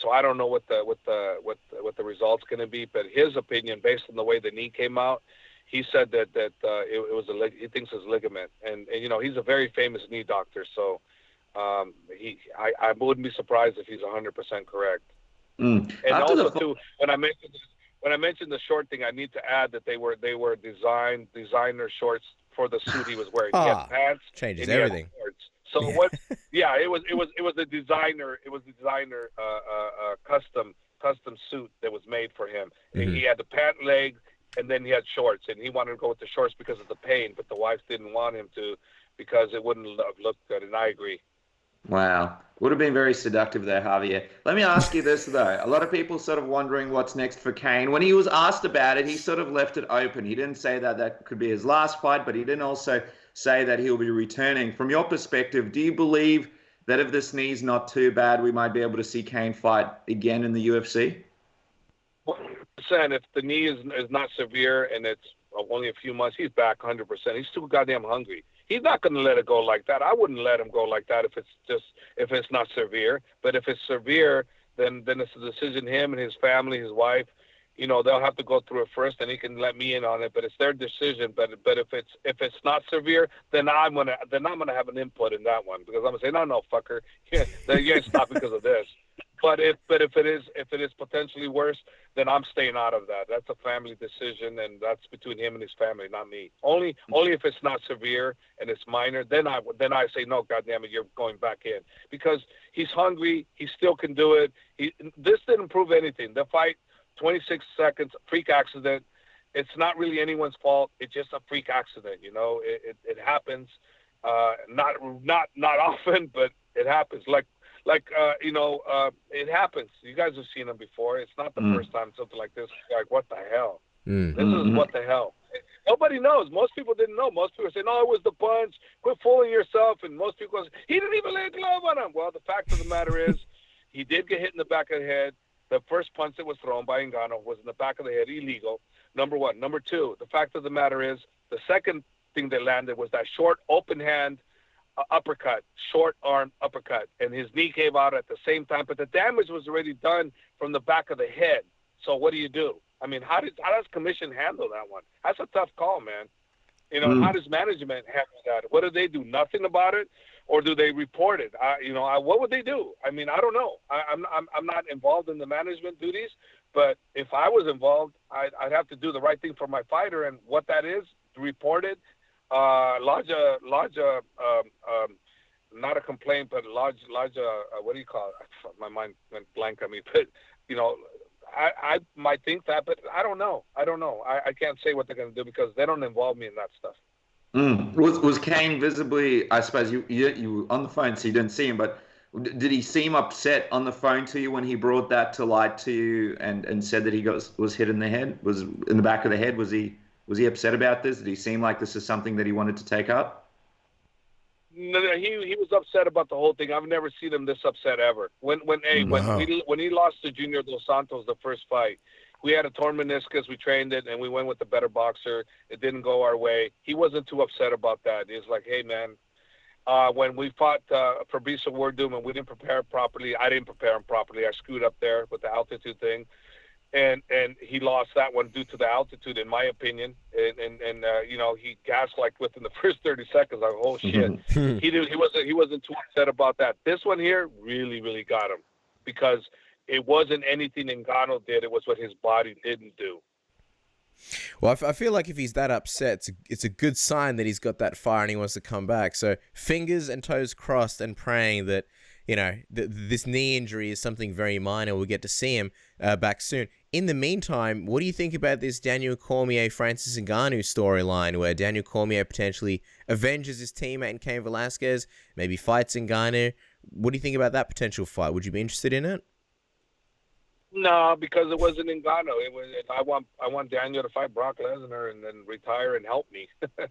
So I don't know what the result's going to be. But his opinion, based on the way the knee came out, he said that it was he thinks it's ligament, and he's a very famous knee doctor. So I wouldn't be surprised if he's 100% correct. And also too, when I mentioned the short thing, I need to add that they were designer shorts for the suit he was wearing. He had pants. Changes everything. So what? Yeah, it was a designer. It was a designer custom custom suit that was made for him. And he had the pant leg, and then he had shorts, and he wanted to go with the shorts because of the pain, but the wife didn't want him to because it wouldn't look good, and I agree. Wow. Would have been very seductive there, Javier. Let me ask you this, though. A lot of people sort of wondering what's next for Cain. When he was asked about it, he sort of left it open. He didn't say that that could be his last fight, but he didn't also say that he'll be returning. From your perspective, do you believe that if this knee's not too bad, we might be able to see Cain fight again in the UFC? 100%. If the knee is not severe and it's only a few months, he's back 100%. He's too goddamn hungry. He's not going to let it go like that. I wouldn't let him go like that if it's not severe. But if it's severe, then it's a decision. Him and his family, his wife, they'll have to go through it first, and he can let me in on it. But it's their decision. But if it's not severe, then I'm gonna have an input in that one, because I'm gonna say no fucker, you ain't stopping because of this. But if it is potentially worse, then I'm staying out of that. That's a family decision, and that's between him and his family, not me. Only if it's not severe and it's minor, then I say no, goddamn it, you're going back in, because he's hungry. He still can do it. This didn't prove anything. The fight, 26 seconds, freak accident. It's not really anyone's fault. It's just a freak accident. It happens. Not often, but it happens. It happens. You guys have seen him before. It's not the first time something like this. Like, what the hell? This is what the hell. Nobody knows. Most people didn't know. Most people say, no, it was the punch. Quit fooling yourself. And most people say, he didn't even lay a glove on him. Well, the fact of the matter is, he did get hit in the back of the head. The first punch that was thrown by Ngannou was in the back of the head, illegal, number one. Number two, the fact of the matter is, the second thing that landed was that short, open hand uppercut, short arm uppercut, and his knee came out at the same time, but the damage was already done from the back of the head. So what do you do? I mean, how does commission handle that one? That's a tough call, man. How does management handle that? What do they do? Nothing about it, or do they report it? What would they do? I mean, I don't know. I'm not involved in the management duties, but if I was involved, I'd have to do the right thing for my fighter, and what that is, to report it. Lodge not a complaint, but lodge what do you call it? My mind went blank on me, but I might think that, but I don't know. I can't say what they're going to do, because they don't involve me in that stuff. Was Cain visibly, I suppose you were on the phone, so you didn't see him, but did he seem upset on the phone to you when he brought that to light to you and said that he was hit in the head, was in the back of the head? Was he upset about this? Did he seem like this is something that he wanted to take up? No, he was upset about the whole thing. I've never seen him this upset ever. When he lost to Junior Dos Santos the first fight, we had a torn meniscus. We trained it, and we went with the better boxer. It didn't go our way. He wasn't too upset about that. He was like, hey, man, when we fought Fabricio Werdum and we didn't prepare properly, I didn't prepare him properly. I screwed up there with the altitude thing. And he lost that one due to the altitude, in my opinion. And he gaslighted within the first 30 seconds. Like, oh shit. He wasn't too upset about that. This one here really, really got him, because it wasn't anything Ngannou did. It was what his body didn't do. Well, I feel like if he's that upset, it's a good sign that he's got that fire and he wants to come back. So fingers and toes crossed, and praying that this knee injury is something very minor. We'll get to see him back soon. In the meantime, what do you think about this Daniel Cormier, Francis Ngannou storyline, where Daniel Cormier potentially avenges his teammate in Cain Velasquez, maybe fights Ngannou? What do you think about that potential fight? Would you be interested in it? No, because it wasn't Ngannou. I want Daniel to fight Brock Lesnar and then retire and help me. I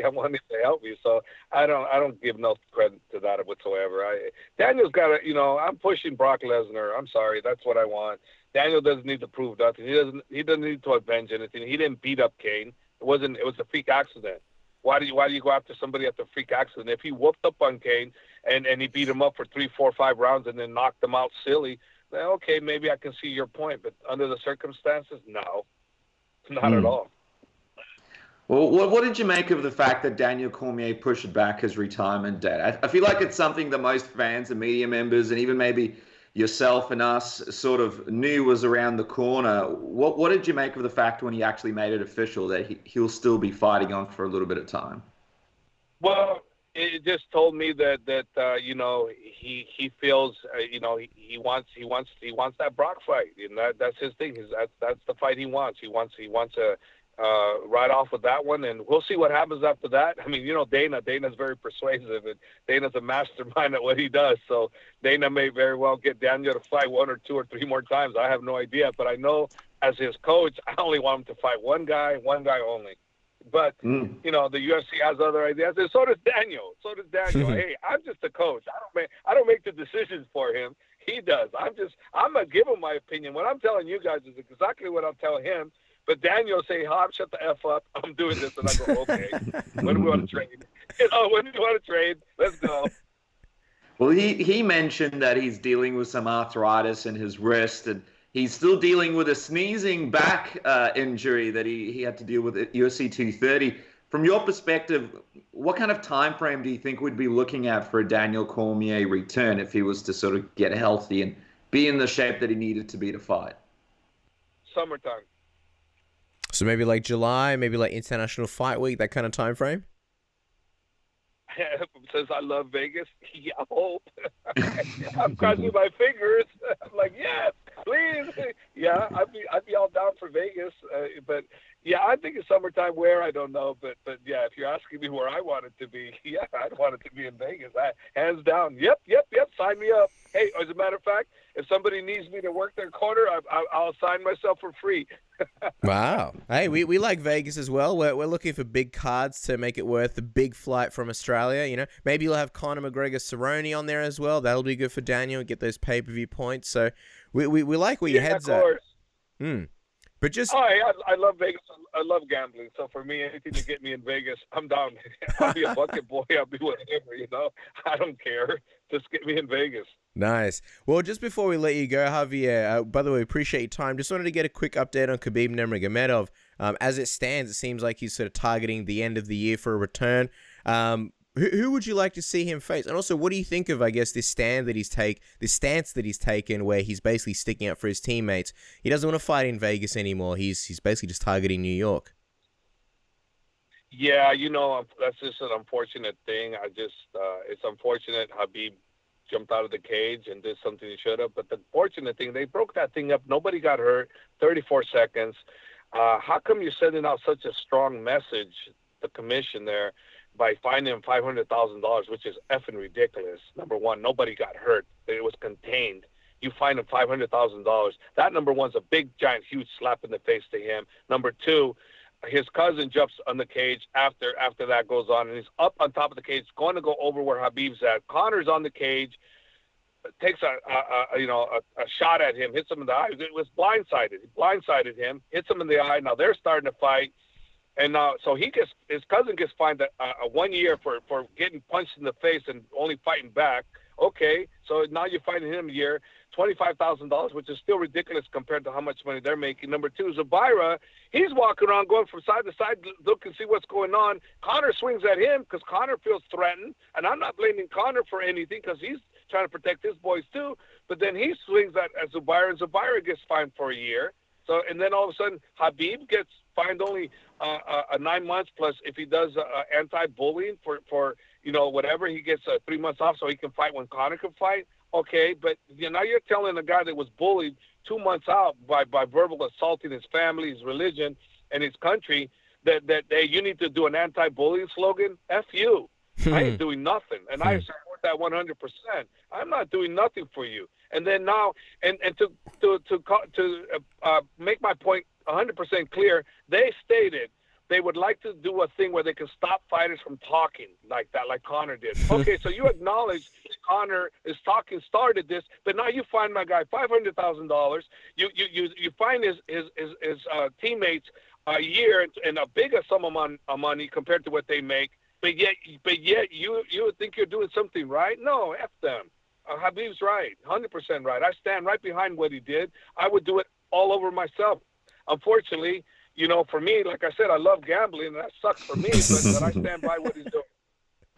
want him to help me, so I don't give no credit to that whatsoever. Daniel's got to, I'm pushing Brock Lesnar. I'm sorry, that's what I want. Daniel doesn't need to prove nothing. He doesn't need to avenge anything. He didn't beat up Cain. It was a freak accident. Why do you go after somebody after a freak accident? If he whooped up on Cain and he beat him up for 3, 4, 5 rounds and then knocked him out silly, then okay, maybe I can see your point. But under the circumstances, no, not at all. Well, what did you make of the fact that Daniel Cormier pushed back his retirement date? I feel like it's something that most fans and media members, and even maybe yourself and us, sort of knew was around the corner. What did you make of the fact when he actually made it official that he'll still be fighting on for a little bit of time? Well, It just told me that he feels he wants that Brock fight, and that's his thing. That's the fight he wants. He wants to ride off with that one, and we'll see what happens after that. I mean, Dana's very persuasive, and Dana's a mastermind at what he does. So Dana may very well get Daniel to fight 1 or 2 or 3 more times. I have no idea, but I know as his coach, I only want him to fight one guy only. But the UFC has other ideas, and so does Daniel. Hey, I'm just a coach. I don't make the decisions for him. He does. I'm gonna give him my opinion. What I'm telling you guys is exactly what I'll tell him. But Daniel say, "Hob, shut the f up. I'm doing this," and I go, "Okay. When do we want to trade? When do you want to trade? Let's go." Well, he mentioned that he's dealing with some arthritis in his wrist, and he's still dealing with a sneezing back injury that he had to deal with at UFC 230. From your perspective, what kind of time frame do you think we'd be looking at for a Daniel Cormier return if he was to sort of get healthy and be in the shape that he needed to be to fight? Summertime. So maybe like July, maybe like International Fight Week, that kind of time frame? Since I love Vegas, I hope. I'm crossing my fingers. I'm like, yes, please. Yeah, I'd be all down for Vegas. But yeah, I think it's summertime. Where, I don't know. But yeah, if you're asking me where I want it to be, yeah, I'd want it to be in Vegas. Hands down. Yep. Sign me up. Hey, as a matter of fact, if somebody needs me to work their corner, I'll sign myself for free. Wow. Hey, we like Vegas as well. We're looking for big cards to make it worth the big flight from Australia. Maybe you'll have Conor McGregor Cerrone on there as well. That'll be good for Daniel, get those pay-per-view points. So we like where your head's at. But just I love Vegas. I love gambling. So for me, anything to get me in Vegas, I'm down. I'll be a bucket boy. I'll be whatever. I don't care. Just get me in Vegas. Nice. Well, just before we let you go, Javier, by the way, appreciate your time. Just wanted to get a quick update on Khabib Nurmagomedov. As it stands, it seems like he's sort of targeting the end of the year for a return. Who would you like to see him face? And also, what do you think of, I guess, this stance that he's taken where he's basically sticking up for his teammates? He doesn't want to fight in Vegas anymore. He's basically just targeting New York. Yeah, that's just an unfortunate thing. It's unfortunate Khabib jumped out of the cage and did something he should have. But the fortunate thing, they broke that thing up. Nobody got hurt. 34 seconds. How come you're sending out such a strong message, the commission there, by fining him $500,000, which is effing ridiculous? Number one, nobody got hurt. It was contained. You fine him $500,000. That, number one's a big, giant, huge slap in the face to him. Number two, his cousin jumps on the cage after that goes on, and he's up on top of the cage, going to go over where Khabib's at. Conor's on the cage, takes a shot at him, hits him in the eye. It was blindsided. He blindsided him, hits him in the eye. Now they're starting to fight, and now so his cousin gets fined a 1 year for getting punched in the face and only fighting back. Okay, so now you're fighting him a year, $25,000, which is still ridiculous compared to how much money they're making. Number two, Zubaira, he's walking around going from side to side, looking to see what's going on. Conor swings at him because Conor feels threatened, and I'm not blaming Conor for anything because he's trying to protect his boys too. But then he swings at Zubaira, and Zubaira gets fined for a year. So, and then all of a sudden, Khabib gets fined only 9 months, plus if he does anti-bullying for whatever, he gets 3 months off so he can fight when Conor can fight. Okay, but now you're telling a guy that was bullied 2 months out by verbal assaulting his family, his religion, and his country that hey, you need to do an anti-bullying slogan. F you. I ain't doing nothing, and I support that 100%. I'm not doing nothing for you. And then now, and to make my point 100% clear, they stated they would like to do a thing where they can stop fighters from talking like that, like Conor did. Okay, so you acknowledge Conor is talking, started this, but now you find my guy $500,000. You find his teammates a year and a bigger sum of money compared to what they make. But yet you would think you're doing something right? No, F them. Khabib's right, 100% right. I stand right behind what he did. I would do it all over myself. Unfortunately, for me, like I said, I love gambling, and that sucks for me, but I stand by what he's doing.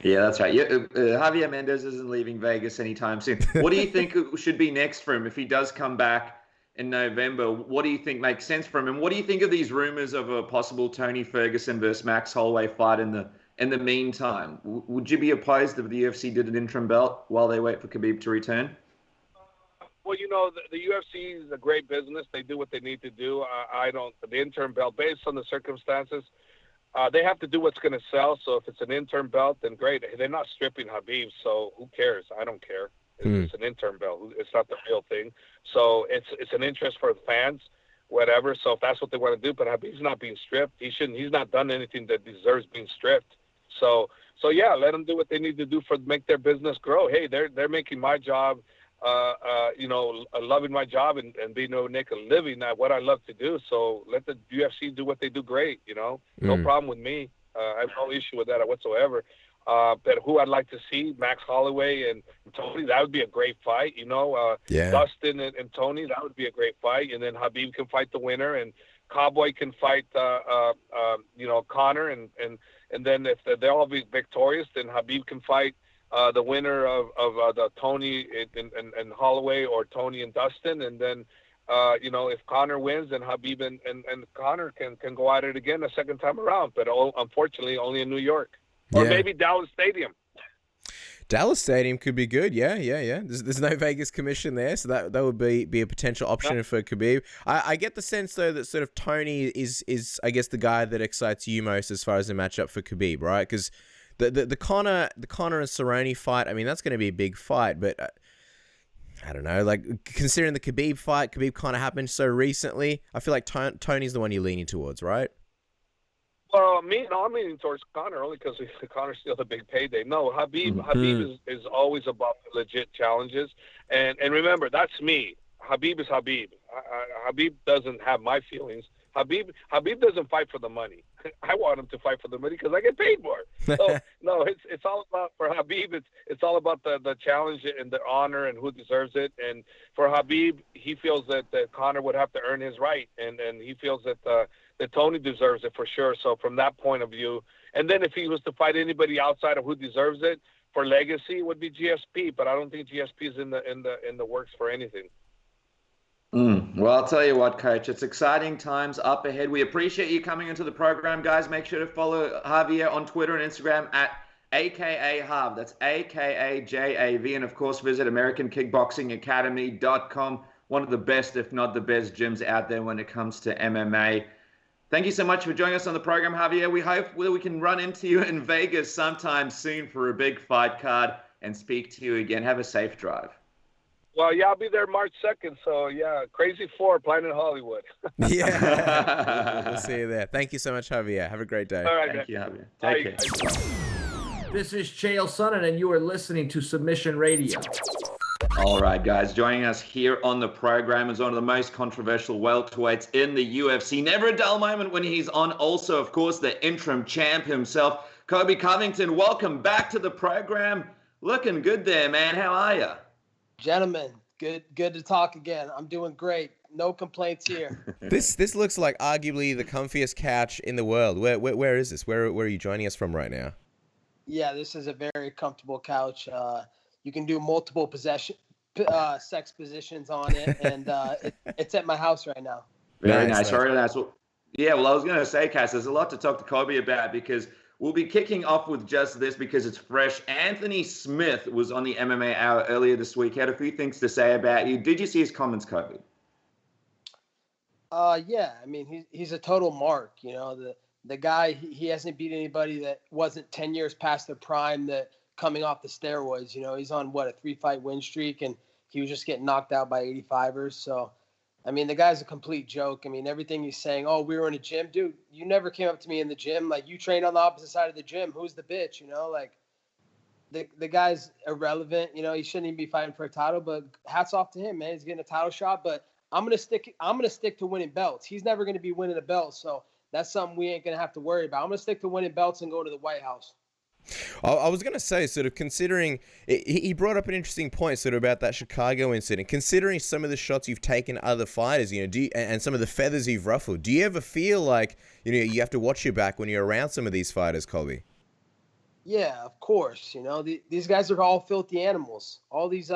Yeah, that's right. Javier Mendez isn't leaving Vegas anytime soon. What do you think should be next for him if he does come back in November? What do you think makes sense for him? And what do you think of these rumors of a possible Tony Ferguson versus Max Holloway fight in the in the meantime, would you be opposed if the UFC did an interim belt while they wait for Khabib to return? Well, the UFC is a great business. They do what they need to do. I don't. The interim belt, based on the circumstances, they have to do what's going to sell. So if it's an interim belt, then great. They're not stripping Khabib, so who cares? I don't care. It's an interim belt. It's not the real thing. So it's an interest for the fans, whatever. So if that's what they want to do, but Khabib's not being stripped. He's not done anything that deserves being stripped. So yeah, let them do what they need to do for make their business grow. Hey, they're making my job, loving my job and being able to make a living at what I love to do. So let the UFC do what they do great. No problem with me. I have no issue with that whatsoever. But who I'd like to see, Max Holloway and Tony, that would be a great fight. Dustin and Tony, that would be a great fight. And then Khabib can fight the winner, and Cowboy can fight, Conor. And then if they'll all be victorious, then Khabib can fight the winner of the Tony and Holloway, or Tony and Dustin. And then, if Conor wins, then Khabib and Conor can go at it again a second time around. But unfortunately, only in New York. Or maybe Dallas Stadium. Dallas Stadium could be good. Yeah. There's no Vegas commission there, so that would be a potential option for Khabib. I get the sense though that sort of Tony is I guess the guy that excites you most as far as a matchup for Khabib, right? Because the Conor and Cerrone fight, I mean, that's going to be a big fight, but I don't know. Like, considering the Khabib fight, Khabib kind of happened so recently, I feel like Tony's the one you're leaning towards, right? Well, I'm leaning towards Conor only because Conor's still the big payday. No, Khabib is always about legit challenges. And remember, that's me. Khabib is Khabib. Khabib doesn't have my feelings. Khabib doesn't fight for the money. I want him to fight for the money because I get paid more. So, no, it's all about, for Khabib, it's all about the challenge and the honor and who deserves it. And for Khabib, he feels that Conor would have to earn his right. And he feels that Tony deserves it for sure. So from that point of view, and then if he was to fight anybody outside of who deserves it for legacy, it would be GSP. But I don't think GSP is in the works for anything. Well, I'll tell you what, Coach, it's exciting times up ahead. We appreciate you coming into the program, guys. Make sure to follow Javier on Twitter and Instagram at AKA-Jav. That's AKAJAV. And, of course, visit AmericanKickboxingAcademy.com. One of the best, if not the best, gyms out there when it comes to MMA. Thank you so much for joining us on the program, Javier. We hope that we can run into you in Vegas sometime soon for a big fight card and speak to you again. Have a safe drive. Well, yeah, I'll be there March 2nd. So, yeah, Crazy 4, Planet Hollywood. Yeah. We'll see you there. Thank you so much, Javier. Have a great day. All right, Thank you, Javier. Take care. This is Chael Sonnen, and you are listening to Submission Radio. All right, guys. Joining us here on the program is one of the most controversial welterweights in the UFC. Never a dull moment when he's on. Also, of course, the interim champ himself, Colby Covington. Welcome back to the program. Looking good there, man. How are you? Gentlemen, good to talk again. I'm doing great. No complaints here. This looks like arguably the comfiest couch in the world. Where is this? Where are you joining us from right now? Yeah, this is a very comfortable couch. You can do multiple sex positions on it, and it's at my house right now. Very nice. Very nice. Well, I was going to say, Cass, there's a lot to talk to Colby about because we'll be kicking off with just this because it's fresh. Anthony Smith was on the MMA Hour earlier this week. He had a few things to say about you. Did you see his comments, Colby? Yeah. I mean, he's a total mark. You know, the guy, he hasn't beat anybody that wasn't 10 years past their prime, that coming off the steroids. You know, he's on, a 3-fight win streak, and he was just getting knocked out by 85ers. So, I mean, the guy's a complete joke. I mean, everything he's saying, oh, we were in a gym. Dude, you never came up to me in the gym. Like, you trained on the opposite side of the gym. Who's the bitch, you know? Like, the guy's irrelevant. You know, he shouldn't even be fighting for a title, but hats off to him, man. He's getting a title shot, but I'm going to stick to winning belts. He's never going to be winning a belt, so that's something we ain't going to have to worry about. I'm going to stick to winning belts and go to the White House. I was going to say, sort of considering, he brought up an interesting point sort of about that Chicago incident. Considering some of the shots you've taken other fighters, you know, and some of the feathers you've ruffled, do you ever feel like, you know, you have to watch your back when you're around some of these fighters, Colby? Yeah, of course. You know, these guys are all filthy animals. All these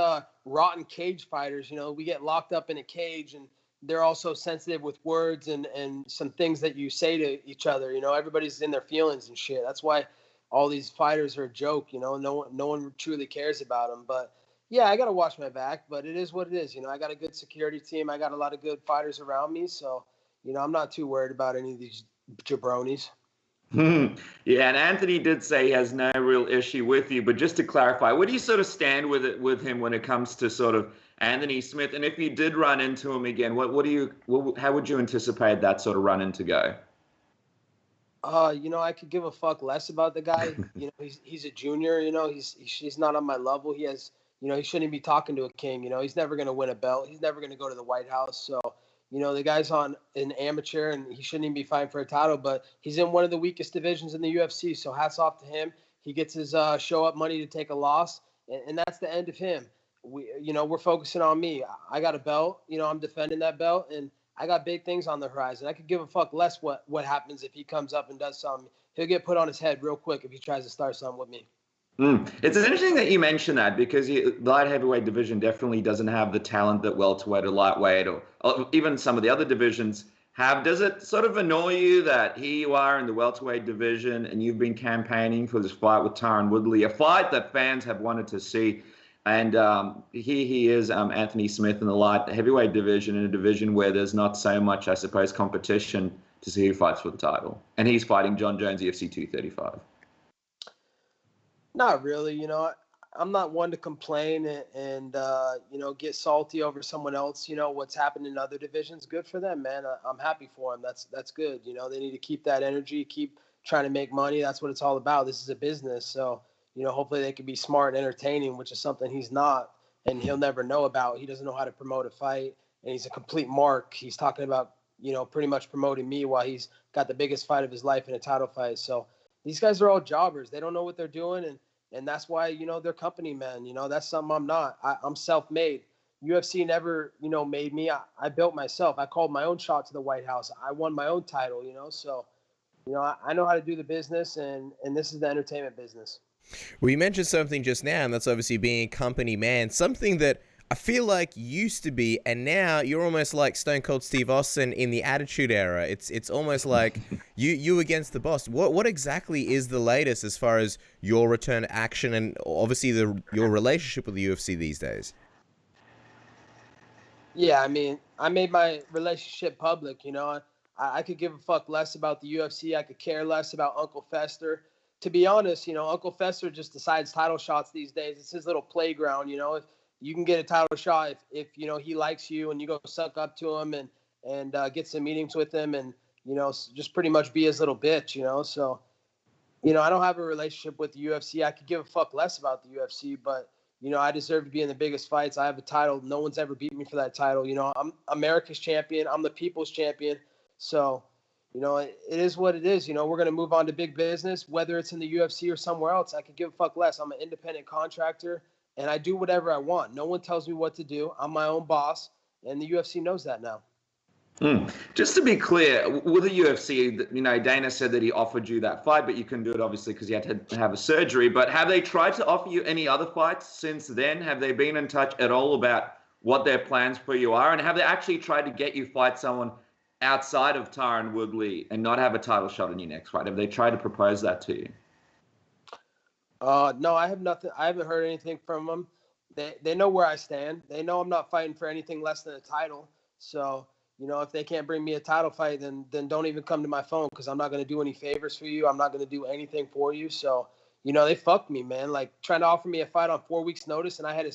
rotten cage fighters, you know, we get locked up in a cage, and they're also sensitive with words and some things that you say to each other. You know, everybody's in their feelings and shit. That's why all these fighters are a joke. No one truly cares about them. But yeah, I got to watch my back, but it is what it is. I got a good security team. I got a lot of good fighters around me. So, I'm not too worried about any of these jabronis. Yeah, and Anthony did say he has no real issue with you, but just to clarify, where do you sort of stand with him when it comes to sort of Anthony Smith? And if you did run into him again, how would you anticipate that sort of run-in to go? I could give a fuck less about the guy. He's a junior, he's not on my level. He has, he shouldn't be talking to a king. He's never going to win a belt. He's never going to go to the White House. So, the guy's on an amateur and he shouldn't even be fighting for a title, but he's in one of the weakest divisions in the UFC. So hats off to him. He gets his show up money to take a loss, and that's the end of him. We're focusing on me. I got a belt, I'm defending that belt, and I got big things on the horizon. I could give a fuck less what happens if he comes up and does something. He'll get put on his head real quick if he tries to start something with me. It's interesting that you mention that because the light heavyweight division definitely doesn't have the talent that welterweight or lightweight or even some of the other divisions have. Does it sort of annoy you that here you are in the welterweight division and you've been campaigning for this fight with Tyron Woodley, a fight that fans have wanted to see, and here he is, Anthony Smith in the light heavyweight division, in a division where there's not so much, I suppose, competition to see who fights for the title, and he's fighting John Jones, UFC 235. Not really, I'm not one to complain and get salty over someone else. What's happened in other divisions, good for them, man. I'm happy for them. That's good. They need to keep that energy, keep trying to make money. That's what it's all about. This is a business. So, hopefully they can be smart and entertaining, which is something he's not, and he'll never know about. He doesn't know how to promote a fight, and he's a complete mark. He's talking about, pretty much promoting me while he's got the biggest fight of his life in a title fight. So these guys are all jobbers. They don't know what they're doing, and that's why, they're company men. That's something I'm not. I'm self-made. UFC never, made me. I built myself. I called my own shot to the White House. I won my own title, So, I know how to do the business, and this is the entertainment business. Well, you mentioned something just now, and that's obviously being a company man, something that I feel like used to be, and now you're almost like Stone Cold Steve Austin in the Attitude Era. It's almost like you against the boss. What exactly is the latest as far as your return to action and obviously your relationship with the UFC these days? Yeah, I made my relationship public. I could give a fuck less about the UFC. I could care less about Uncle Fester. To be honest, Uncle Fester just decides title shots these days. It's his little playground. If you can get a title shot if he likes you and you go suck up to him and get some meetings with him and just pretty much be his little bitch. So I don't have a relationship with the UFC. I could give a fuck less about the UFC, but I deserve to be in the biggest fights. I have a title. No one's ever beat me for that title. I'm America's champion. I'm the people's champion. So it is what it is. We're going to move on to big business, whether it's in the UFC or somewhere else. I could give a fuck less. I'm an independent contractor, and I do whatever I want. No one tells me what to do. I'm my own boss, and the UFC knows that now. Just to be clear, with the UFC, Dana said that he offered you that fight, but you couldn't do it, obviously, because you had to have a surgery. But have they tried to offer you any other fights since then? Have they been in touch at all about what their plans for you are? And have they actually tried to get you fight someone outside of Tyron Woodley and not have a title shot in your next fight? Have they tried to propose that to you? No, I have nothing. I haven't heard anything from them. They know where I stand. They know I'm not fighting for anything less than a title. So, if they can't bring me a title fight, then don't even come to my phone, because I'm not going to do any favors for you. I'm not going to do anything for you. So, they fucked me, man. Like, trying to offer me a fight on 4 weeks' notice, and I had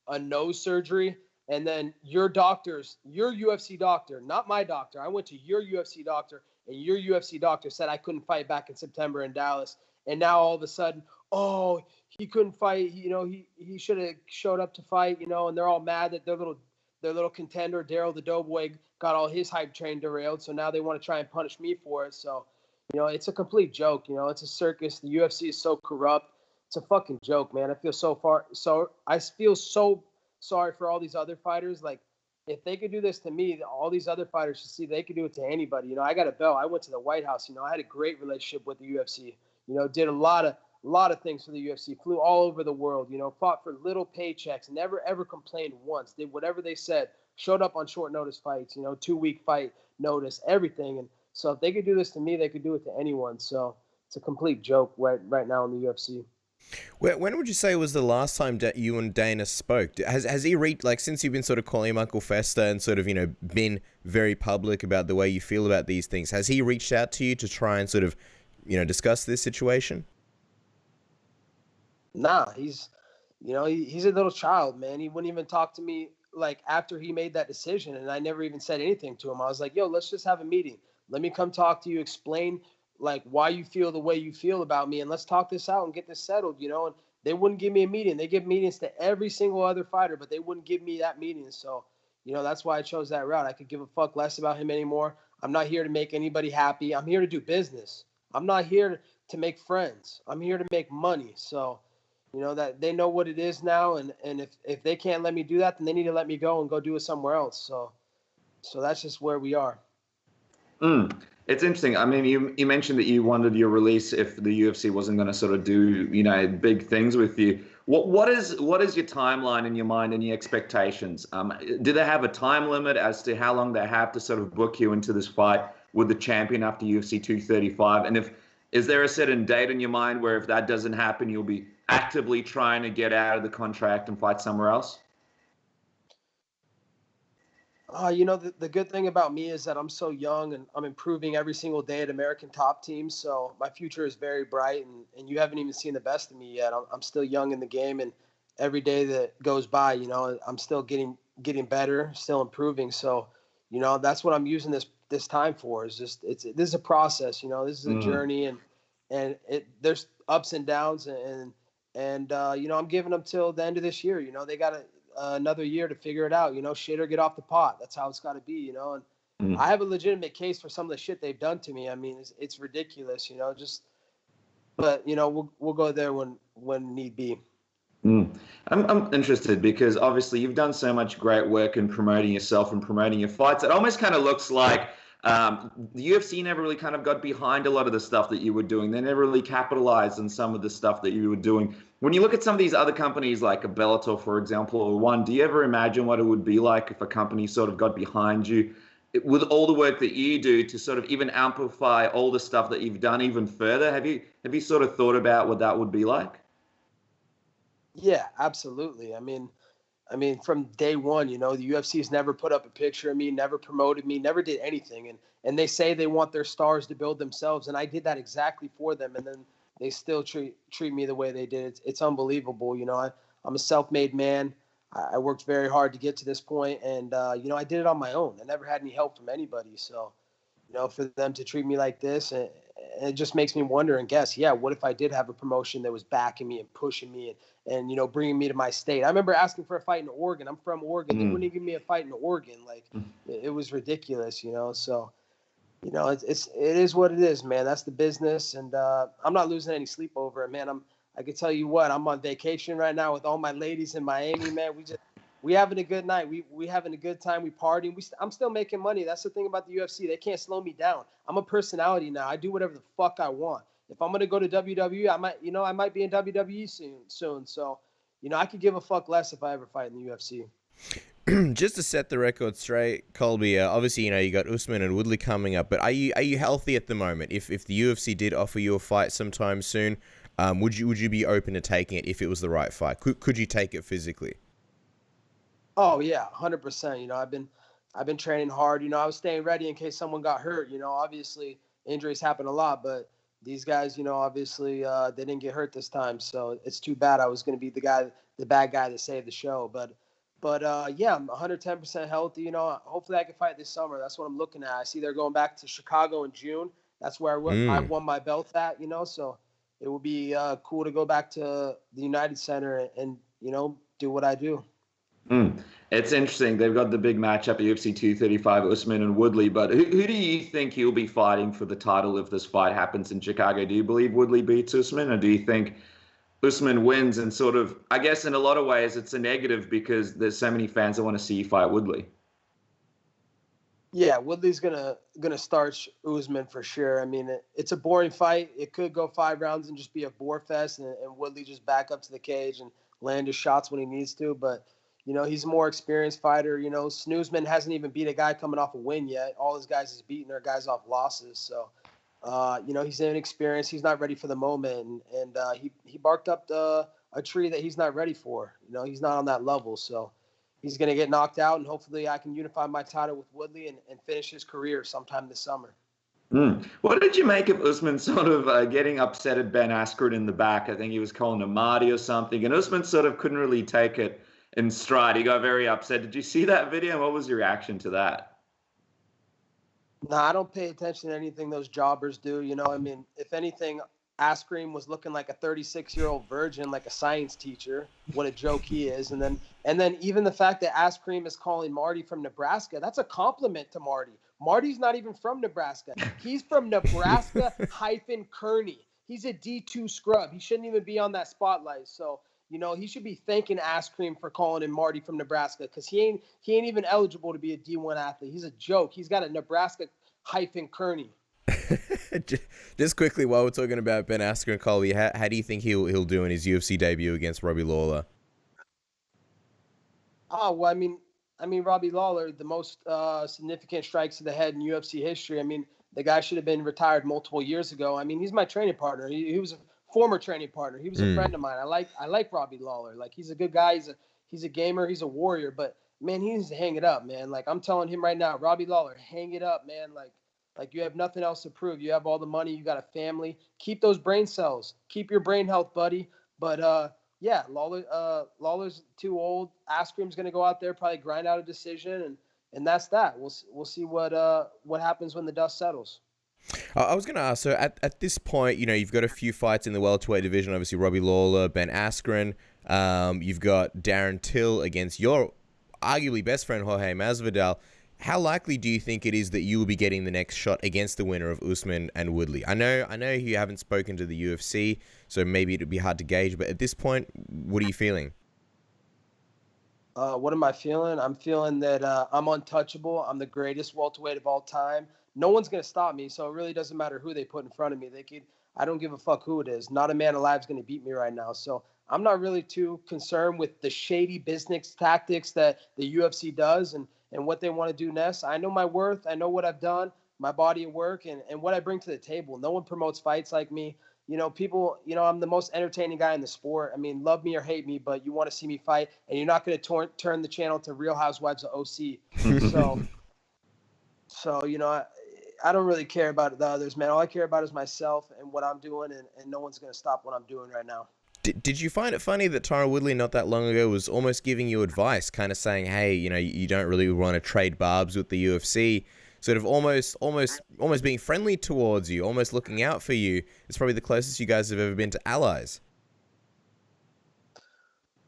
a nose surgery. And then your UFC doctor, not my doctor. I went to your UFC doctor, and your UFC doctor said I couldn't fight back in September in Dallas. And now all of a sudden, he couldn't fight. He should have showed up to fight. And they're all mad that their little contender, Daryl the Doughboy, got all his hype train derailed. So now they want to try and punish me for it. So, it's a complete joke. It's a circus. The UFC is so corrupt. It's a fucking joke, man. I feel so sorry for all these other fighters. Like, if they could do this to me, all these other fighters should see they could do it to anybody. I got a belt. I went to the White House. I had a great relationship with the UFC. Did a lot of things for the UFC. Flew all over the world. Fought for little paychecks. Never ever complained once. Did whatever they said. Showed up on short notice fights. 2 week fight notice. Everything. And so if they could do this to me, they could do it to anyone. So a complete joke right now in the UFC. When would you say was the last time that you and Dana spoke? Has he reached, like, since you've been sort of calling him Uncle Fester and sort of, you know, been very public about the way you feel about these things, has he reached out to you to try and sort of, you know, discuss this situation? Nah, he's a little child, man. He wouldn't even talk to me like after he made that decision, and I never even said anything to him. I was like, yo, let's just have a meeting. Let me come talk to you, explain like why you feel the way you feel about me, and let's talk this out and get this settled, you know. And they wouldn't give me a meeting. They give meetings to every single other fighter, but they wouldn't give me that meeting. So, you know, that's why I chose that route. I could give a fuck less about him anymore. I'm not here to make anybody happy. I'm here to do business. I'm not here to make friends. I'm here to make money. So, you know, that they know what it is now, and if they can't let me do that, then they need to let me go and go do it somewhere else. So that's just where we are. It's interesting. I mean, you mentioned that you wanted your release if the UFC wasn't going to sort of do, you know, big things with you. What is your timeline in your mind and your expectations? Do they have a time limit as to how long they have to sort of book you into this fight with the champion after UFC 235? And is there a certain date in your mind where if that doesn't happen, you'll be actively trying to get out of the contract and fight somewhere else? You know, the good thing about me is that I'm so young and I'm improving every single day at American Top Team. So my future is very bright, and you haven't even seen the best of me yet. I'm still young in the game, and every day that goes by, you know, I'm still getting better, still improving. So, you know, that's what I'm using this time for. Is just this is a process, you know, this is a journey, and there's ups and downs, and you know, I'm giving them till the end of this year. You know, they got another year to figure it out, you know, shit or get off the pot. That's how it's got to be, you know. And I have a legitimate case for some of the shit they've done to me. I mean, it's ridiculous, you know, but you know, we'll go there when need be. I'm interested because obviously you've done so much great work in promoting yourself and promoting your fights. It almost kind of looks like the UFC never really kind of got behind a lot of the stuff that you were doing. They never really capitalized on some of the stuff that you were doing. When you look at some of these other companies like a Bellator, for example, or One, do you ever imagine what it would be like if a company sort of got behind you with all the work that you do to sort of even amplify all the stuff that you've done even further? Have you sort of thought about what that would be like? Yeah, absolutely. I mean, from day one, you know, the UFC's never put up a picture of me, never promoted me, never did anything. And they say they want their stars to build themselves, and I did that exactly for them. And then they still treat me the way they did. It's unbelievable. You know, I'm a self-made man. I worked very hard to get to this point, and you know, I did it on my own. I never had any help from anybody. So, you know, for them to treat me like this, and it just makes me wonder and guess, yeah, what if I did have a promotion that was backing me and pushing me and you know, bringing me to my state? I remember asking for a fight in Oregon. I'm from Oregon. They wouldn't even give me a fight in Oregon. Like, it was ridiculous, you know. So, you know, it is what it is, man. That's the business, and I'm not losing any sleep over it, man. I can tell you what, I'm on vacation right now with all my ladies in Miami, man. We having a good night. We having a good time. We partying. I'm still making money. That's the thing about the UFC. They can't slow me down. I'm a personality now. I do whatever the fuck I want. If I'm gonna go to WWE, I might be in WWE soon. So, you know, I could give a fuck less if I ever fight in the UFC. Just to set the record straight, Colby, obviously, you know, you got Usman and Woodley coming up, but are you healthy at the moment? If the UFC did offer you a fight sometime soon, would you be open to taking it if it was the right fight? Could you take it physically? Oh yeah, 100%. You know, I've been training hard. You know, I was staying ready in case someone got hurt. You know, obviously injuries happen a lot, but these guys, you know, obviously they didn't get hurt this time. So it's too bad. I was going to be the bad guy that saved the show. But yeah, I'm 110% healthy. You know, hopefully I can fight this summer. That's what I'm looking at. I see they're going back to Chicago in June. That's where I won my belt at. You know, so it would be cool to go back to the United Center and you know, do what I do. It's interesting. They've got the big matchup at UFC 235, Usman and Woodley. But who do you think he'll be fighting for the title if this fight happens in Chicago? Do you believe Woodley beats Usman, or do you think Usman wins? And sort of, I guess in a lot of ways, it's a negative because there's so many fans that want to see you fight Woodley. Yeah, Woodley's gonna starch Usman for sure. I mean, it's a boring fight. It could go 5 rounds and just be a bore fest, and Woodley just back up to the cage and land his shots when he needs to. But you know, he's a more experienced fighter. You know, Snoozman hasn't even beat a guy coming off a win yet. All his guys he's beaten are guys off losses. So, He's inexperienced. He's not ready for the moment, and he barked up a tree that he's not ready for. He's not on that level, so he's going to get knocked out, and hopefully I can unify my title with Woodley and finish his career sometime this summer. What did you make of Usman sort of getting upset at Ben Askren in the back? I think he was calling him Marty or something, and Usman sort of couldn't really take it in stride. He got very upset. Did you see that video, and what was your reaction to that? No, I don't pay attention to anything those jobbers do. If anything, Askren was looking like a 36-year-old virgin, like a science teacher. What a joke he is. And then even the fact that Askren is calling Marty from Nebraska, that's a compliment to Marty. Marty's not even from Nebraska. He's from Nebraska-Kearney. He's a D2 scrub. He shouldn't even be on that spotlight. So, he should be thanking Askren for calling him Marty from Nebraska, because he ain't even eligible to be a D1 athlete. He's a joke. He's got a Nebraska-Kearney. Just quickly, while we're talking about Ben Askren, Colby, how do you think he'll do in his UFC debut against Robbie Lawler? Oh, well, I mean, Robbie Lawler, the most significant strikes to the head in UFC history. The guy should have been retired multiple years ago. He's my training partner. He was a former training partner. He was a friend of mine. I like Robbie Lawler. Like, he's a good guy. He's a gamer. He's a warrior. But man, he needs to hang it up, man. Like, I'm telling him right now, Robbie Lawler, hang it up, man. Like you have nothing else to prove. You have all the money. You got a family. Keep those brain cells. Keep your brain health, buddy. But yeah, Lawler's too old. Askren's going to go out there, probably grind out a decision, and that's that. We'll see what happens when the dust settles. I was going to ask, so at this point, you've got a few fights in the welterweight division. Obviously, Robbie Lawler, Ben Askren. You've got Darren Till against your arguably best friend, Jorge Masvidal. How likely do you think it is that you will be getting the next shot against the winner of Usman and Woodley? I know you haven't spoken to the UFC, so maybe it'd be hard to gauge, but at this point, what are you feeling? What am I feeling? I'm feeling that I'm untouchable. I'm the greatest welterweight of all time. No one's going to stop me, so it really doesn't matter who they put in front of me. I don't give a fuck who it is. Not a man alive is going to beat me right now. So I'm not really too concerned with the shady business tactics that the UFC does and what they want to do next. I know my worth. I know what I've done, my body of work, and what I bring to the table. No one promotes fights like me. People, I'm the most entertaining guy in the sport. Love me or hate me, but you want to see me fight, and you're not going to turn the channel to Real Housewives of OC. So I don't really care about the others, man. All I care about is myself and what I'm doing, and no one's going to stop what I'm doing right now. Did you find it funny that Tyron Woodley not that long ago was almost giving you advice, kind of saying, hey, you don't really want to trade barbs with the UFC, sort of almost being friendly towards you, almost looking out for you? It's probably the closest you guys have ever been to allies.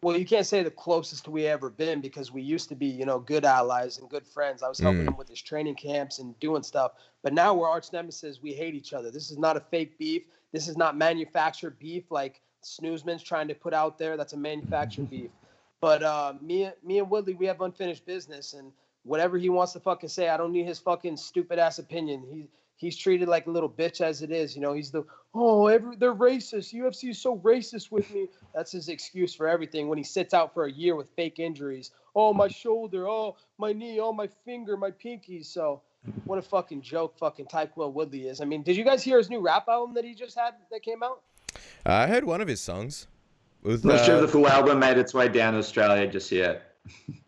Well, you can't say the closest we ever been, because we used to be, good allies and good friends. I was helping him with his training camps and doing stuff. But now we're arch nemesis. We hate each other. This is not a fake beef. This is not manufactured beef like Snoozman's trying to put out there. That's a manufactured beef. But me and Woodley, we have unfinished business, and whatever he wants to fucking say, I don't need his fucking stupid ass opinion. He's treated like a little bitch as it is. He's they're racist. UFC is so racist with me. That's his excuse for everything when he sits out for a year with fake injuries. Oh, my shoulder. Oh, my knee. Oh, my finger, my pinky. So what a fucking joke fucking Tyron Woodley is. Did you guys hear his new rap album that he just had that came out? I heard one of his songs. Not sure if the full album made its way down to Australia just yet.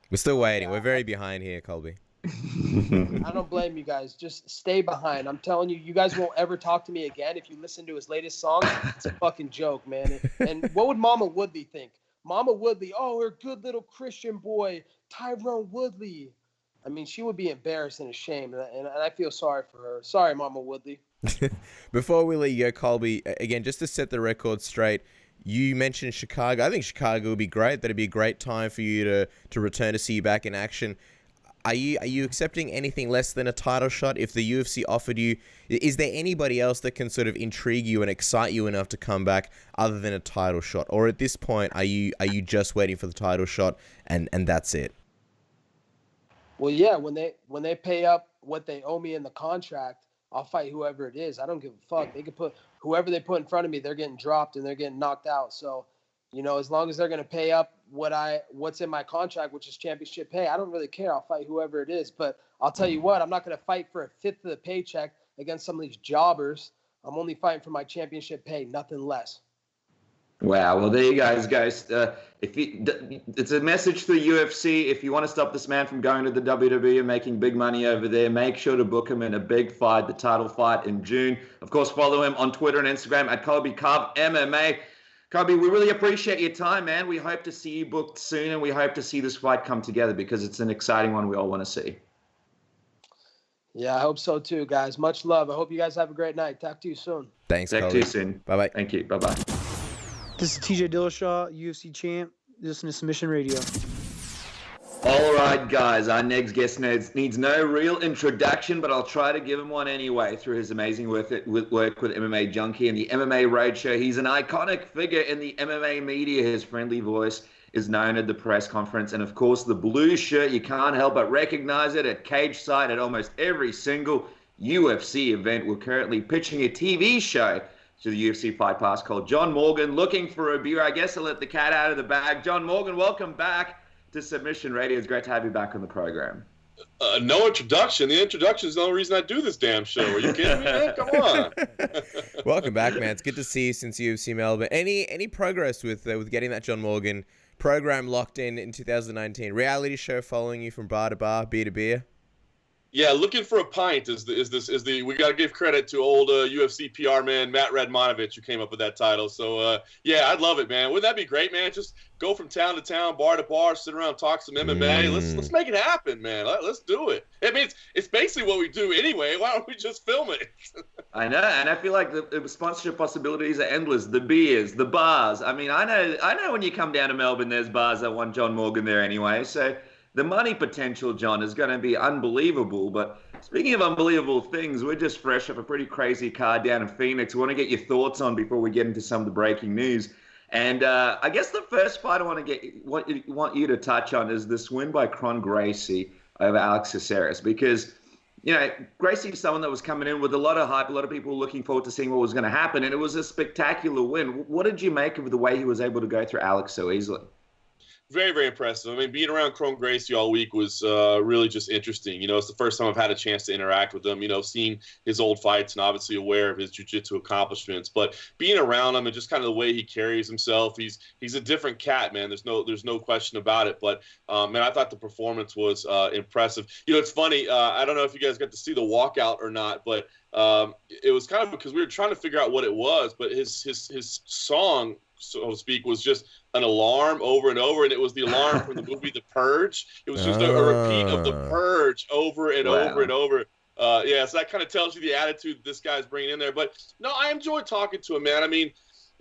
We're still waiting. We're very behind here, Colby. I don't blame you guys. Just stay behind. I'm telling you, you guys won't ever talk to me again if you listen to his latest song. It's a fucking joke, man. And what would Mama Woodley think? Mama Woodley, oh, her good little Christian boy, Tyron Woodley. She would be embarrassed and ashamed, and I feel sorry for her. Sorry, Mama Woodley. Before we let you go, Colby, again, just to set the record straight, you mentioned Chicago. I think Chicago would be great. That'd be a great time for you to return to see you back in action. Are you accepting anything less than a title shot if the UFC offered you? Is there anybody else that can sort of intrigue you and excite you enough to come back other than a title shot? Or at this point, are you just waiting for the title shot and that's it? Well, yeah, when they pay up what they owe me in the contract, I'll fight whoever it is. I don't give a fuck. They could put whoever they put in front of me, they're getting dropped and they're getting knocked out. So, as long as they're going to pay up what's in my contract, which is championship pay, I don't really care. I'll fight whoever it is. But I'll tell you what, I'm not going to fight for a fifth of the paycheck against some of these jobbers. I'm only fighting for my championship pay, nothing less. Wow. Well, there you guys. It's a message for the UFC. If you want to stop this man from going to the WWE and making big money over there, make sure to book him in a big fight, the title fight in June. Of course, follow him on Twitter and Instagram at Colby Cov MMA. Colby, we really appreciate your time, man. We hope to see you booked soon, and we hope to see this fight come together because it's an exciting one we all want to see. Yeah, I hope so too, guys. Much love. I hope you guys have a great night. Talk to you soon. Thanks, Talk to you soon. Bye-bye. Thank you. Bye-bye. This is TJ Dillashaw, UFC champ. Listen to Submission Radio. All right, guys. Our next guest needs no real introduction, but I'll try to give him one anyway through his amazing work with MMA Junkie and the MMA Roadshow. He's an iconic figure in the MMA media. His friendly voice is known at the press conference. And, of course, the blue shirt, you can't help but recognize it at cage side at almost every single UFC event. We're currently pitching a TV show to the UFC Fight Pass called John Morgan Looking for a Beer. I guess I'll let the cat out of the bag. John Morgan, welcome back to Submission Radio. It's great to have you back on the program. No introduction. The introduction is the only reason I do this damn show. Are you kidding me, man? Come on. Welcome back, man. It's good to see you since UFC Melbourne. Any progress with getting that John Morgan program locked in 2019? Reality show following you from bar to bar, beer to beer? Yeah, Looking for a Pint is the we got to give credit to old UFC PR man Matt Radmanovich who came up with that title. So yeah, I'd love it, man. Wouldn't that be great, man? Just go from town to town, bar to bar, sit around, talk some MMA. Let's make it happen, man. Let's do it. I mean, it's basically what we do anyway. Why don't we just film it? I know, and I feel like the sponsorship possibilities are endless. The beers, the bars. I mean, I know when you come down to Melbourne, there's bars that want John Morgan there anyway. So the money potential, John, is going to be unbelievable. But speaking of unbelievable things, we're just fresh off a pretty crazy card down in Phoenix. We want to get your thoughts on before we get into some of the breaking news. And I guess the first fight I want you to touch on is this win by Kron Gracie over Alex Caceres. Because, you know, Gracie is someone that was coming in with a lot of hype. A lot of people were looking forward to seeing what was going to happen. And it was a spectacular win. What did you make of the way he was able to go through Alex so easily? Very, very impressive. I mean, being around Kron Gracie all week was really just interesting. You know, it's the first time I've had a chance to interact with him, you know, seeing his old fights and obviously aware of his jiu-jitsu accomplishments. But being around him and just kind of the way he carries himself, he's a different cat, man. There's no question about it. But, man, I thought the performance was impressive. You know, it's funny. I don't know if you guys got to see the walkout or not, but it was kind of because we were trying to figure out what it was. But his song, so to speak, was just an alarm over and over, and it was the alarm from the movie The Purge. It was just a repeat of The Purge over and over and over. Yeah, so that kind of tells you the attitude this guy's bringing in there. But no, I enjoyed talking to him, man. I mean,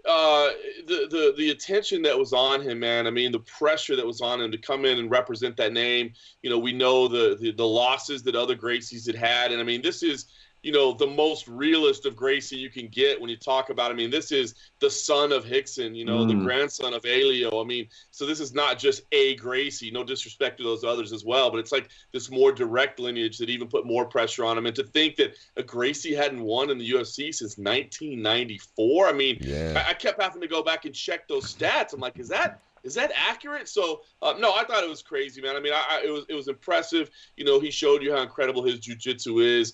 the attention that was on him, man. I mean, the pressure that was on him to come in and represent that name. You know, we know the losses that other Gracies had, and I mean, this is, you know, the most realist of Gracie you can get when you talk about, I mean, this is the son of Hickson, you know, the grandson of Alio. I mean, so this is not just a Gracie, no disrespect to those others as well, but it's like this more direct lineage that even put more pressure on him. And to think that a Gracie hadn't won in the UFC since 1994, I mean, I kept having to go back and check those stats. I'm like, is that accurate? So, no, I thought it was crazy, man. I mean, it was impressive. You know, he showed you how incredible his jiu-jitsu is.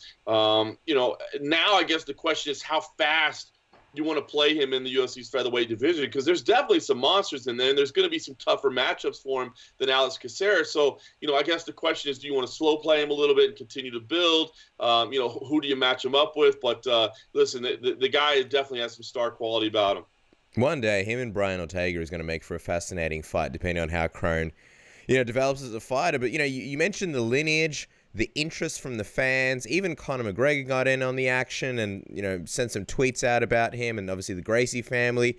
You know, now I guess the question is how fast you want to play him in the UFC's featherweight division, because there's definitely some monsters in there, and there's going to be some tougher matchups for him than Alex Caceres. So, you know, I guess the question is, do you want to slow play him a little bit and continue to build? You know, who do you match him up with? But listen, the guy definitely has some star quality about him. One day, him and Brian Ortega is going to make for a fascinating fight, depending on how Kron, you know, develops as a fighter. But, you know, you mentioned the lineage, the interest from the fans. Even Conor McGregor got in on the action and, you know, sent some tweets out about him, and obviously the Gracie family.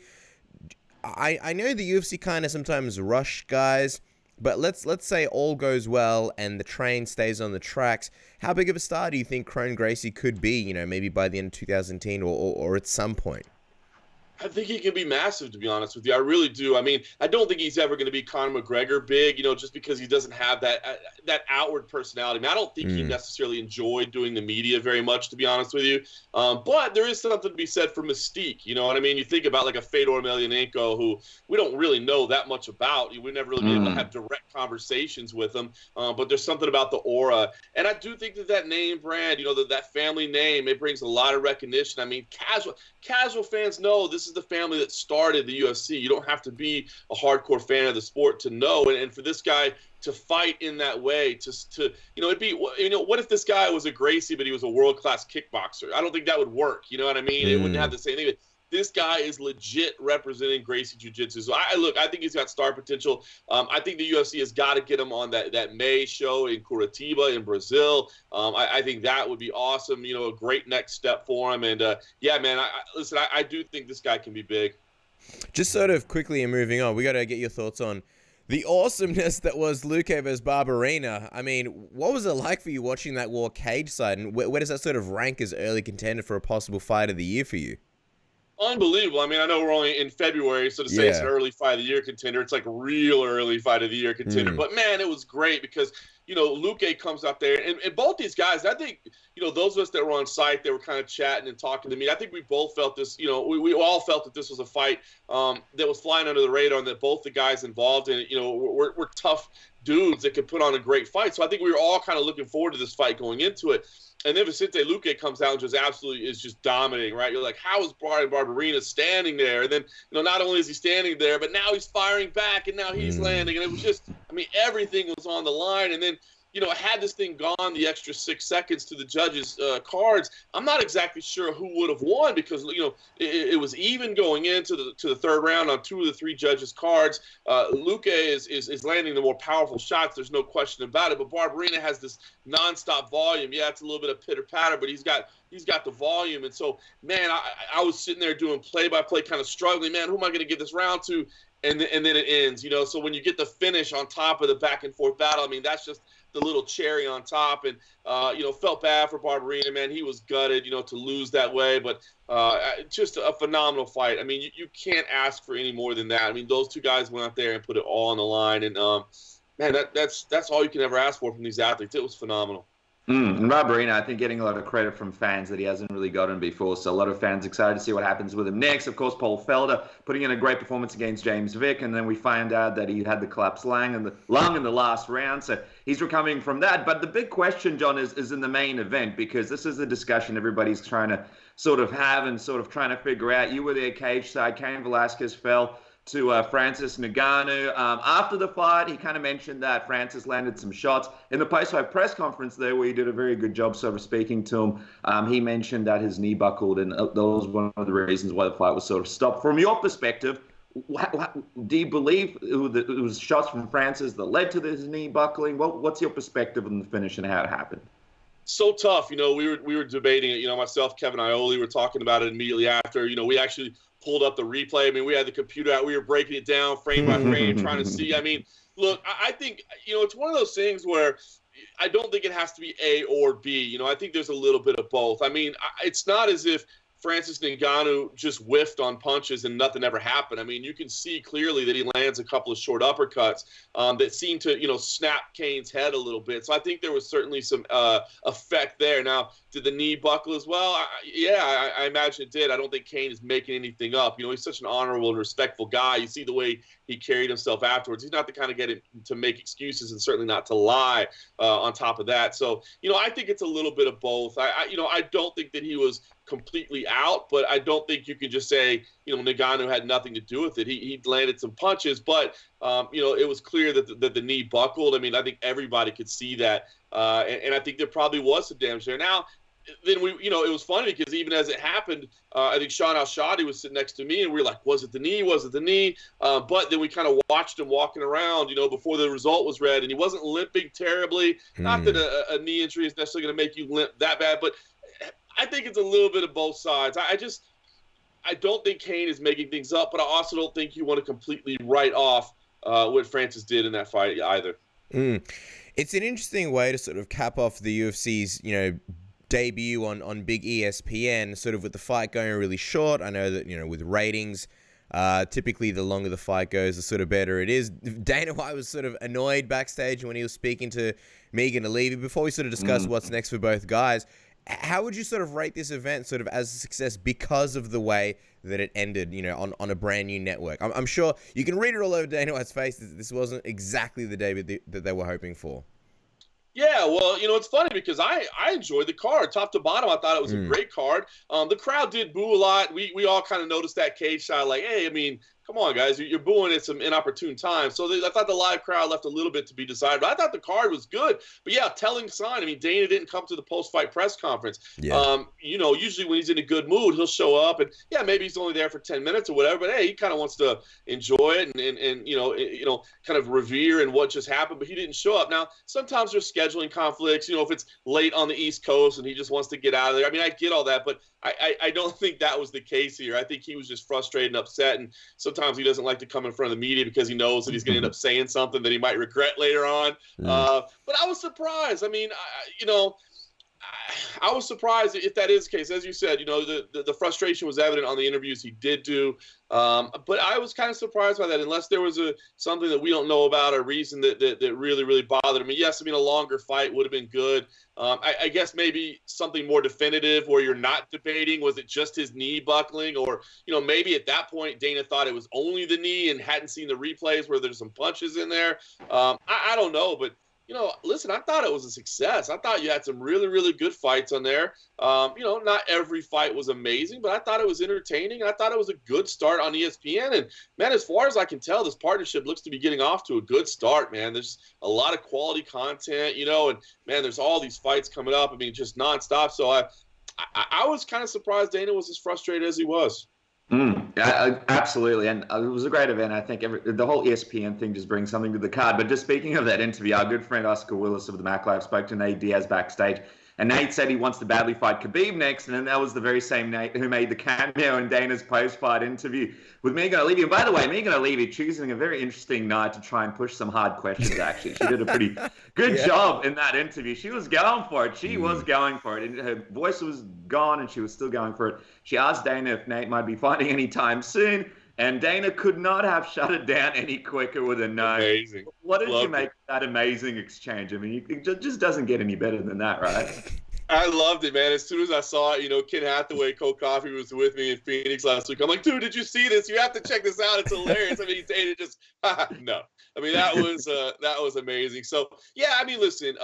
I know the UFC kind of sometimes rush guys, but let's say all goes well and the train stays on the tracks. How big of a star do you think Kron Gracie could be, you know, maybe by the end of 2010 or at some point? I think he can be massive, to be honest with you. I really do. I mean, I don't think he's ever going to be Conor McGregor big, just because he doesn't have that outward personality. I mean, I don't think he necessarily enjoyed doing the media very much, to be honest with you. But there is something to be said for mystique. You know what I mean? You think about like a Fedor Emelianenko, who we don't really know that much about. We never really been able to have direct conversations with him. But there's something about the aura. And I do think that name brand, that family name, it brings a lot of recognition. I mean, casual fans know this is the family that started the UFC. You don't have to be a hardcore fan of the sport to know. And for this guy to fight in that way, it'd be, what if this guy was a Gracie, but he was a world-class kickboxer? I don't think that would work. You know what I mean? It wouldn't have the same thing. This guy is legit representing Gracie Jiu-Jitsu. So I think he's got star potential. I think the UFC has got to get him on that May show in Curitiba in Brazil. I think that would be awesome. A great next step for him. And yeah, man, I do think this guy can be big. Just sort of quickly and moving on, we got to get your thoughts on the awesomeness that was Luque versus Barberena. I mean, what was it like for you watching that war cage side? And where does that sort of rank as early contender for a possible fight of the year for you? Unbelievable. I mean, I know we're only in February, so to say it's an early fight of the year contender, it's like real early fight of the year contender. But man, it was great because, Luque comes out there and both these guys, I think, those of us that were on site, they were kind of chatting and talking to me. I think we both felt this, we all felt that this was a fight that was flying under the radar and that both the guys involved in it, we're tough dudes that could put on a great fight. So I think we were all kind of looking forward to this fight going into it. And then Vicente Luque comes out and is just dominating, right? You're like, how is Brian Barberena standing there? And then, not only is he standing there, but now he's firing back and now he's landing. And it was just, everything was on the line. And then, had this thing gone the extra 6 seconds to the judges' cards, I'm not exactly sure who would have won because, it was even going into the third round on 2 of the 3 judges' cards. Luque is landing the more powerful shots. There's no question about it. But Barberena has this nonstop volume. Yeah, it's a little bit of pitter-patter, but he's got the volume. And so, man, I was sitting there doing play-by-play, kind of struggling. Man, who am I going to give this round to? And then it ends, So when you get the finish on top of the back-and-forth battle, that's just the little cherry on top. And, felt bad for Barberena, man. He was gutted, to lose that way. But just a phenomenal fight. You can't ask for any more than that. Those 2 guys went out there and put it all on the line. And, man, that's all you can ever ask for from these athletes. It was phenomenal. And Barberena, I think, getting a lot of credit from fans that he hasn't really gotten before. So a lot of fans excited to see what happens with him next. Of course, Paul Felder putting in a great performance against James Vick. And then we find out that he had the collapsed lung in the last round. So he's recovering from that. But the big question, John, is in the main event, because this is a discussion everybody's trying to sort of have and sort of trying to figure out. You were there cage side. Cain Velasquez fell to Francis Ngannou. After the fight, he kind of mentioned that Francis landed some shots. In the post-fight press conference there, where he did a very good job sort of speaking to him, he mentioned that his knee buckled, and that was one of the reasons why the fight was sort of stopped. From your perspective, do you believe it was shots from Francis that led to his knee buckling? What's your perspective on the finish and how it happened? So tough. We were debating it. Myself, Kevin Ioli were talking about it immediately after. We actually pulled up the replay. We had the computer out. We were breaking it down frame by frame, trying to see. Look, I think, it's one of those things where I don't think it has to be A or B. I think there's a little bit of both. It's not as if Francis Ngannou just whiffed on punches and nothing ever happened. You can see clearly that he lands a couple of short uppercuts that seem to, snap Cain's head a little bit. So I think there was certainly some effect there. Now, did the knee buckle as well? I imagine it did. I don't think Cain is making anything up. He's such an honorable and respectful guy. You see the way he carried himself afterwards. He's not the kind of guy to make excuses and certainly not to lie on top of that. So, I think it's a little bit of both. I don't think that he was completely out, but I don't think you can just say, Ngannou had nothing to do with it. He landed some punches, but, it was clear that the knee buckled. I think everybody could see that. And I think there probably was some damage there. Now, then it was funny because even as it happened, I think Sean Al-Shadi was sitting next to me and we were like, was it the knee? Was it the knee? But then we kind of watched him walking around, before the result was read, and he wasn't limping terribly. Not that a knee injury is necessarily going to make you limp that bad, but I think it's a little bit of both sides. I don't think Cain is making things up, but I also don't think you want to completely write off what Francis did in that fight either. It's an interesting way to sort of cap off the UFC's, debut on big ESPN, sort of with the fight going really short. I know that, with ratings, typically the longer the fight goes, the sort of better it is. Dana White was sort of annoyed backstage when he was speaking to Megan Levy. Before we sort of discuss what's next for both guys, how would you sort of rate this event sort of as a success because of the way that it ended, on a brand new network? I'm sure you can read it all over Dana White's face. This wasn't exactly the day that they were hoping for. Yeah, well, it's funny because I enjoyed the card, top to bottom. I thought it was a great card. The crowd did boo a lot. We all kind of noticed that cage shot, like, hey, I mean, come on, guys, you're booing at some inopportune time. So I thought the live crowd left a little bit to be desired, but I thought the card was good. But yeah, telling sign. I mean, Dana didn't come to the post-fight press conference. Yeah. Usually when he's in a good mood, he'll show up, and yeah, maybe he's only there for 10 minutes or whatever. But hey, he kind of wants to enjoy it and kind of revere and what just happened. But he didn't show up. Now, sometimes there's scheduling conflicts. If it's late on the East Coast and he just wants to get out of there. I mean, I get all that, but I don't think that was the case here. I think he was just frustrated and upset, and sometimes he doesn't like to come in front of the media because he knows that he's going to end up saying something that he might regret later on. But I was surprised. I mean, I was surprised if that is the case. As you said, the frustration was evident on the interviews he did do. But I was kind of surprised by that, unless there was something that we don't know about, a reason that really, really bothered me. Yes, I mean, a longer fight would have been good. I guess maybe something more definitive where you're not debating, was it just his knee buckling? Or, maybe at that point Dana thought it was only the knee and hadn't seen the replays where there's some punches in there. I don't know, but listen, I thought it was a success. I thought you had some really, really good fights on there. Not every fight was amazing, but I thought it was entertaining. I thought it was a good start on ESPN. And, man, as far as I can tell, this partnership looks to be getting off to a good start, man. There's a lot of quality content, and, man, there's all these fights coming up. I mean, just nonstop. So I was kind of surprised Dana was as frustrated as he was. Yeah, absolutely, and it was a great event. I think the whole ESPN thing just brings something to the card. But just speaking of that interview, our good friend Oscar Willis of the Mac Live spoke to Nate Diaz backstage, and Nate said he wants to badly fight Khabib next, and then that was the very same Nate who made the cameo in Dana's post-fight interview with Megan Levy. And by the way, Megan Levy choosing a very interesting night to try and push some hard questions, actually. She did a pretty good job in that interview. She was going for it. She was going for it. And her voice was gone, and she was still going for it. She asked Dana if Nate might be fighting anytime soon, and Dana could not have shut it down any quicker with a no. Amazing. What did you make of that amazing exchange? I mean, it just doesn't get any better than that, right? I loved it, man. As soon as I saw it, Ken Hathaway, Cole Coffey, was with me in Phoenix last week. I'm like, dude, did you see this? You have to check this out. It's hilarious. I mean, Dana just, no. I mean, that was amazing. So, yeah, I mean, listen,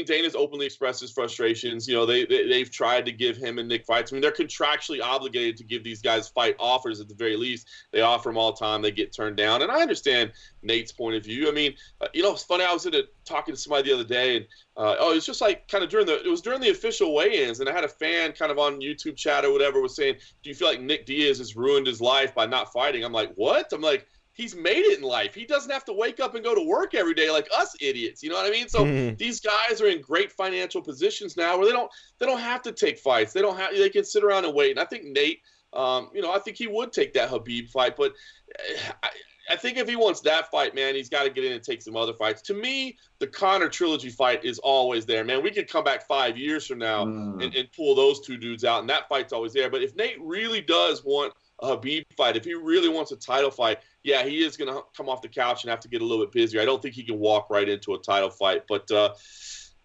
Dana's openly expressed his frustrations. They've tried to give him and Nick fights. I mean, they're contractually obligated to give these guys fight offers at the very least. They offer them all the time. They get turned down. And I understand Nate's point of view. I mean, it's funny. I was talking to somebody the other day, and it's just like kind of during the official weigh-ins, and I had a fan kind of on YouTube chat or whatever was saying, do you feel like Nick Diaz has ruined his life by not fighting? I'm like, what? I'm like, he's made it in life. He doesn't have to wake up and go to work every day like us idiots. You know what I mean? So these guys are in great financial positions now where they don't have to take fights. They can sit around and wait. And I think Nate, I think he would take that Khabib fight. But I think if he wants that fight, man, he's got to get in and take some other fights. To me, the Conor trilogy fight is always there, man. We could come back 5 years from now and pull those two dudes out, and that fight's always there. But if Nate really does want a Khabib fight, if he really wants a title fight, yeah, he is going to come off the couch and have to get a little bit busier. I don't think he can walk right into a title fight. But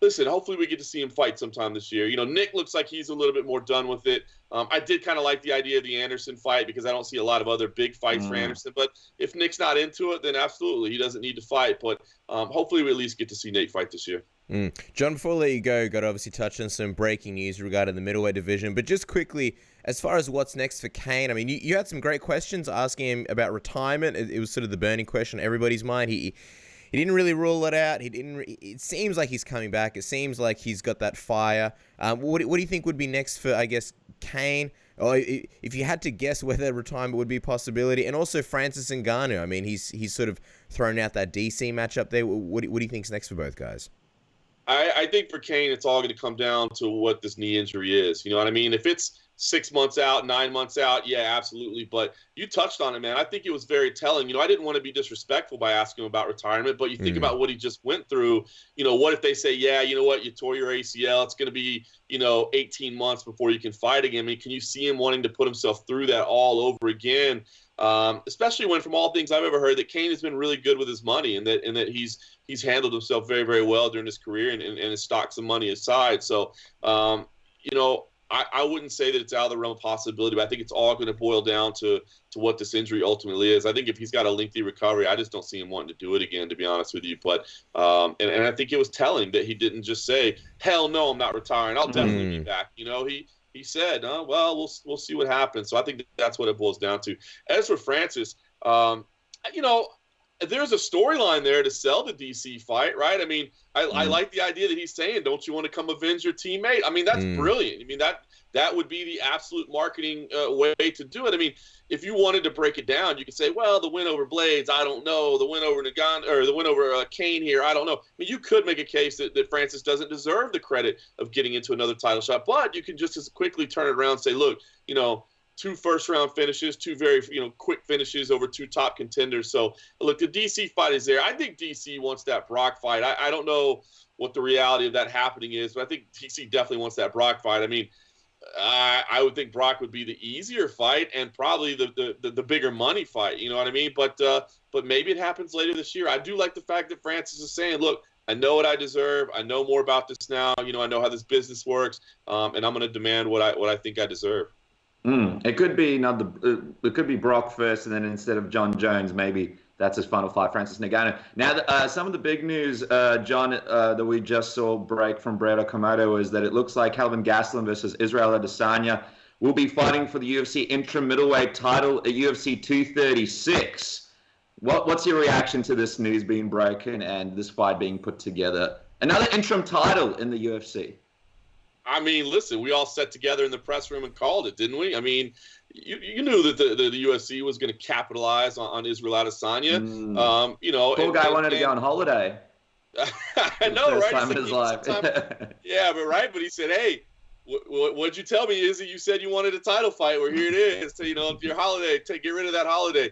listen, hopefully we get to see him fight sometime this year. Nick looks like he's a little bit more done with it. I did kind of like the idea of the Anderson fight because I don't see a lot of other big fights for Anderson. But if Nick's not into it, then absolutely, he doesn't need to fight. But hopefully we at least get to see Nate fight this year. John, before I let you go, got to obviously touch on some breaking news regarding the middleweight division. But just quickly, as far as what's next for Cain, I mean, you had some great questions asking him about retirement. It was sort of the burning question on everybody's mind. He didn't really rule it out. It seems like he's coming back. It seems like he's got that fire. What do you think would be next for, I guess, Cain? Or if you had to guess whether retirement would be a possibility, and also Francis Ngannou. I mean, he's sort of thrown out that DC matchup there. What do you think's next for both guys? I think for Cain, it's all going to come down to what this knee injury is. You know what I mean? If it's 6 months out, 9 months out, yeah, absolutely. But you touched on it, man. I think it was very telling. I didn't want to be disrespectful by asking him about retirement, but you think about what he just went through. What if they say, yeah, you know what, you tore your ACL, it's going to be, 18 months before you can fight again. I mean, can you see him wanting to put himself through that all over again? Especially when, from all things I've ever heard, that Cain has been really good with his money, and that he's handled himself very, very well during his career and has stocked some money aside. So, I wouldn't say that it's out of the realm of possibility, but I think it's all going to boil down to what this injury ultimately is. I think if he's got a lengthy recovery, I just don't see him wanting to do it again, to be honest with you. But and I think it was telling that he didn't just say, "Hell no, I'm not retiring. I'll definitely be back." He said, well, we'll see what happens. So I think that's what it boils down to. As for Francis, there's a storyline there to sell the DC fight, right? I mean, I like the idea that he's saying, don't you want to come avenge your teammate? I mean, that's brilliant. I mean, that would be the absolute marketing way to do it. I mean, if you wanted to break it down, you could say, well, the win over Blades, I don't know. The win over Ngannou, or the win over Cain here, I don't know. I mean, you could make a case that Francis doesn't deserve the credit of getting into another title shot, but you can just as quickly turn it around and say, look, 2 first-round finishes, 2 very, quick finishes over 2 top contenders. So, look, the DC fight is there. I think DC wants that Brock fight. I don't know what the reality of that happening is, but I think DC definitely wants that Brock fight. I mean, I would think Brock would be the easier fight and probably the bigger money fight. You know what I mean? But maybe it happens later this year. I do like the fact that Francis is saying, look, I know what I deserve. I know more about this now. I know how this business works, and I'm going to demand what I think I deserve. It could be it could be Brock first, and then instead of John Jones, maybe that's his final fight, Francis Ngannou. Now, some of the big news, John, that we just saw break from Brett Okamoto is that it looks like Kelvin Gastelum versus Israel Adesanya will be fighting for the UFC interim middleweight title at UFC 236. What's your reaction to this news being broken and this fight being put together? Another interim title in the UFC. I mean, listen, we all sat together in the press room and called it, didn't we? I mean, you knew that the UFC was going to capitalize on Israel Adesanya. Poor guy wanted to go on holiday. I know, right? Time in his life. Yeah, but he said, hey, what'd you tell me, Izzy? You said you wanted a title fight. Well, here it is. So, your holiday, get rid of that holiday.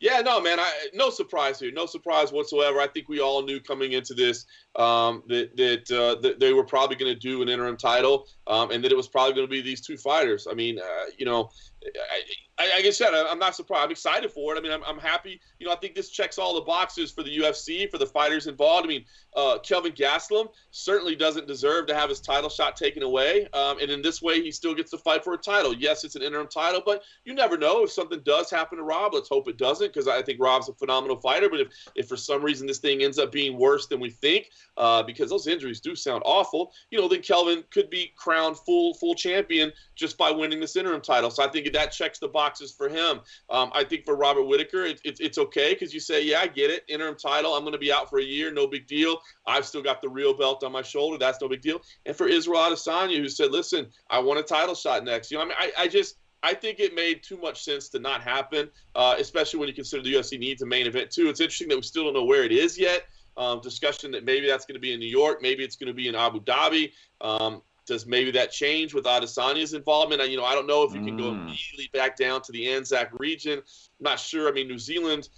Yeah, no, man, no surprise here. No surprise whatsoever. I think we all knew coming into this that they were probably going to do an interim title, and that it was probably going to be these 2 fighters. I mean, like I said, I'm not surprised. I'm excited for it. I mean, I'm happy. I think this checks all the boxes for the UFC, for the fighters involved. I mean, Kelvin Gastelum certainly doesn't deserve to have his title shot taken away. And in this way, he still gets to fight for a title. Yes, it's an interim title, but you never know if something does happen to Rob. Let's hope it doesn't, because I think Rob's a phenomenal fighter. But if for some reason this thing ends up being worse than we think, because those injuries do sound awful, then Kelvin could be crowned full champion just by winning this interim title. So I think that checks the boxes for him. I think for Robert Whittaker, it's okay, because you say, yeah, I get it. Interim title, I'm going to be out for a year, no big deal. I've still got the real belt on my shoulder. That's no big deal. And for Israel Adesanya, who said, listen, I want a title shot next. I think it made too much sense to not happen, especially when you consider the UFC needs a main event too. It's interesting that we still don't know where it is yet. Discussion that maybe that's going to be in New York, maybe it's going to be in Abu Dhabi. Does maybe that change with Adesanya's involvement? I don't know if you can go immediately back down to the Anzac region. I'm not sure. I mean, New Zealand,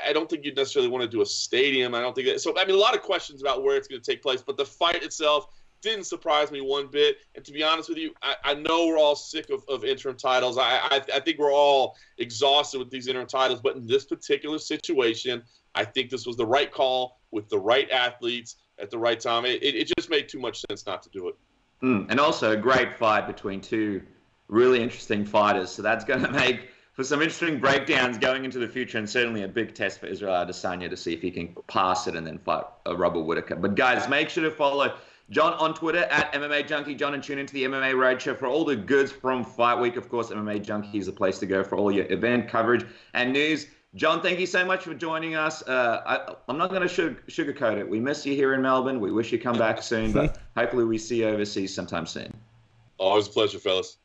I don't think you'd necessarily want to do a stadium. I don't think that. So, I mean, a lot of questions about where it's going to take place, but the fight itself didn't surprise me one bit. And to be honest with you, I know we're all sick of interim titles. I think we're all exhausted with these interim titles, but in this particular situation, I think this was the right call with the right athletes at the right time. It just made too much sense not to do it. And also a great fight between 2 really interesting fighters. So that's going to make for some interesting breakdowns going into the future, and certainly a big test for Israel Adesanya to see if he can pass it and then fight Robert Whittaker. But guys, make sure to follow John on Twitter at MMA Junkie John, and tune into the MMA Roadshow for all the goods from Fight Week. Of course, MMA Junkie is the place to go for all your event coverage and news. John, thank you so much for joining us. I'm not going to sugarcoat it. We miss you here in Melbourne. We wish you come back soon, but hopefully we see you overseas sometime soon. Always a pleasure, fellas.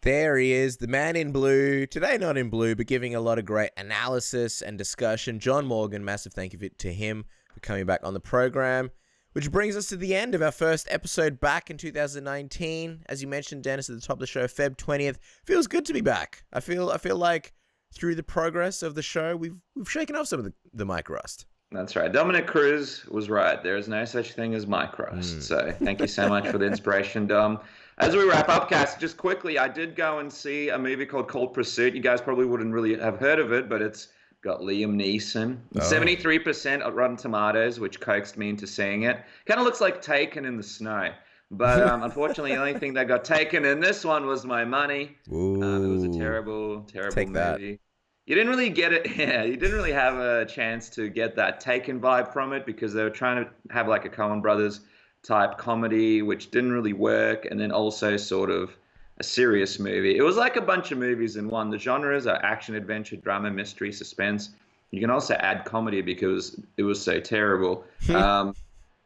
There he is, the man in blue. Today, not in blue, but giving a lot of great analysis and discussion. John Morgan, massive thank you to him for coming back on the program. Which brings us to the end of our first episode back in 2019. As you mentioned, Dennis, at the top of the show, Feb 20th. Feels good to be back. I feel like through the progress of the show, we've shaken off some of the mic rust. That's right. Dominic Cruz was right. There is no such thing as mic rust. So thank you so much for the inspiration, Dom. As we wrap up, Cass, just quickly, I did go and see a movie called Cold Pursuit. You guys probably wouldn't really have heard of it, but it's got Liam Neeson. 73% at Rotten Tomatoes, which coaxed me into seeing it. Kind of looks like Taken in the snow. But unfortunately, the only thing that got taken in this one was my money. It was a terrible, terrible Take movie. that. You didn't really get it. Yeah, you didn't really have a chance to get that Taken vibe from it because they were trying to have like a Coen Brothers type comedy, which didn't really work. And then also sort of a serious movie. It was like a bunch of movies in one. The genres are action, adventure, drama, mystery, suspense. You can also add comedy because it was so terrible.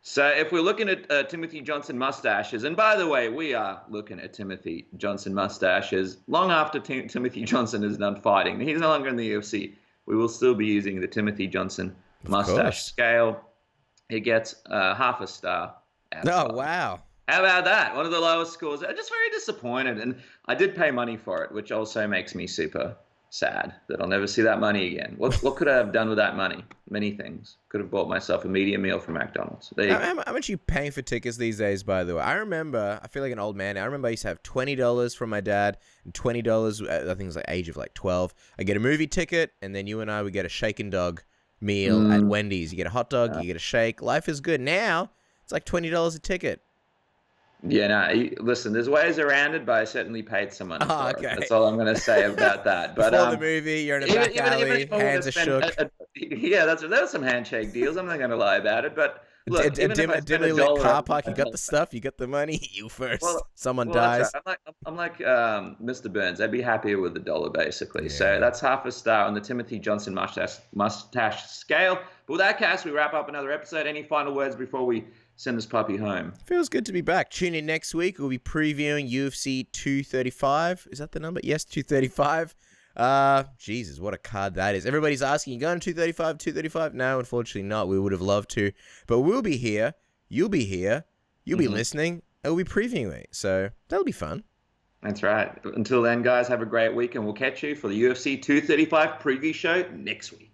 So if we're looking at Timothy Johnson mustaches, and by the way, we are looking at Timothy Johnson mustaches long after Timothy Johnson is done fighting. He's no longer in the UFC. We will still be using the Timothy Johnson mustache scale. It gets half a star. Wow. How about that? One of the lowest scores. I'm just very disappointed. And I did pay money for it, which also makes me super sad that I'll never see that money again. What could I have done with that money? Many things. Could have bought myself a medium meal from McDonald's. How much are you paying for tickets these days, by the way? I feel like an old man. I remember I used to have $20 from my dad and $20, I think it was like age of like 12. I get a movie ticket, and then you and I would get a shake and dog meal at Wendy's. You get a hot dog, you get a shake. Life is good. Now, it's like $20 a ticket. Yeah, no, listen, there's ways around it, but I certainly paid some money for it. That's all I'm going to say about that. But before the movie, you're in a back alley, hands are shook. Yeah, there were some handshake deals. I'm not going to lie about it. But look, a dimly lit car park, you got the stuff, you got the money, you first. Someone dies. Right. I'm like Mr. Burns. I'd be happier with $1, basically. Yeah. So that's half a star on the Timothy Johnson mustache scale. But with that, Cass, we wrap up another episode. Any final words before we send this puppy home? Feels good to be back. Tune in next week. We'll be previewing UFC 235. Is that the number? Yes, 235. Jesus, what a card that is. Everybody's asking, you going to 235? No, unfortunately not. We would have loved to. But we'll be here. You'll be here. You'll be listening. And we'll be previewing it. So that'll be fun. That's right. Until then, guys, have a great week. And we'll catch you for the UFC 235 preview show next week.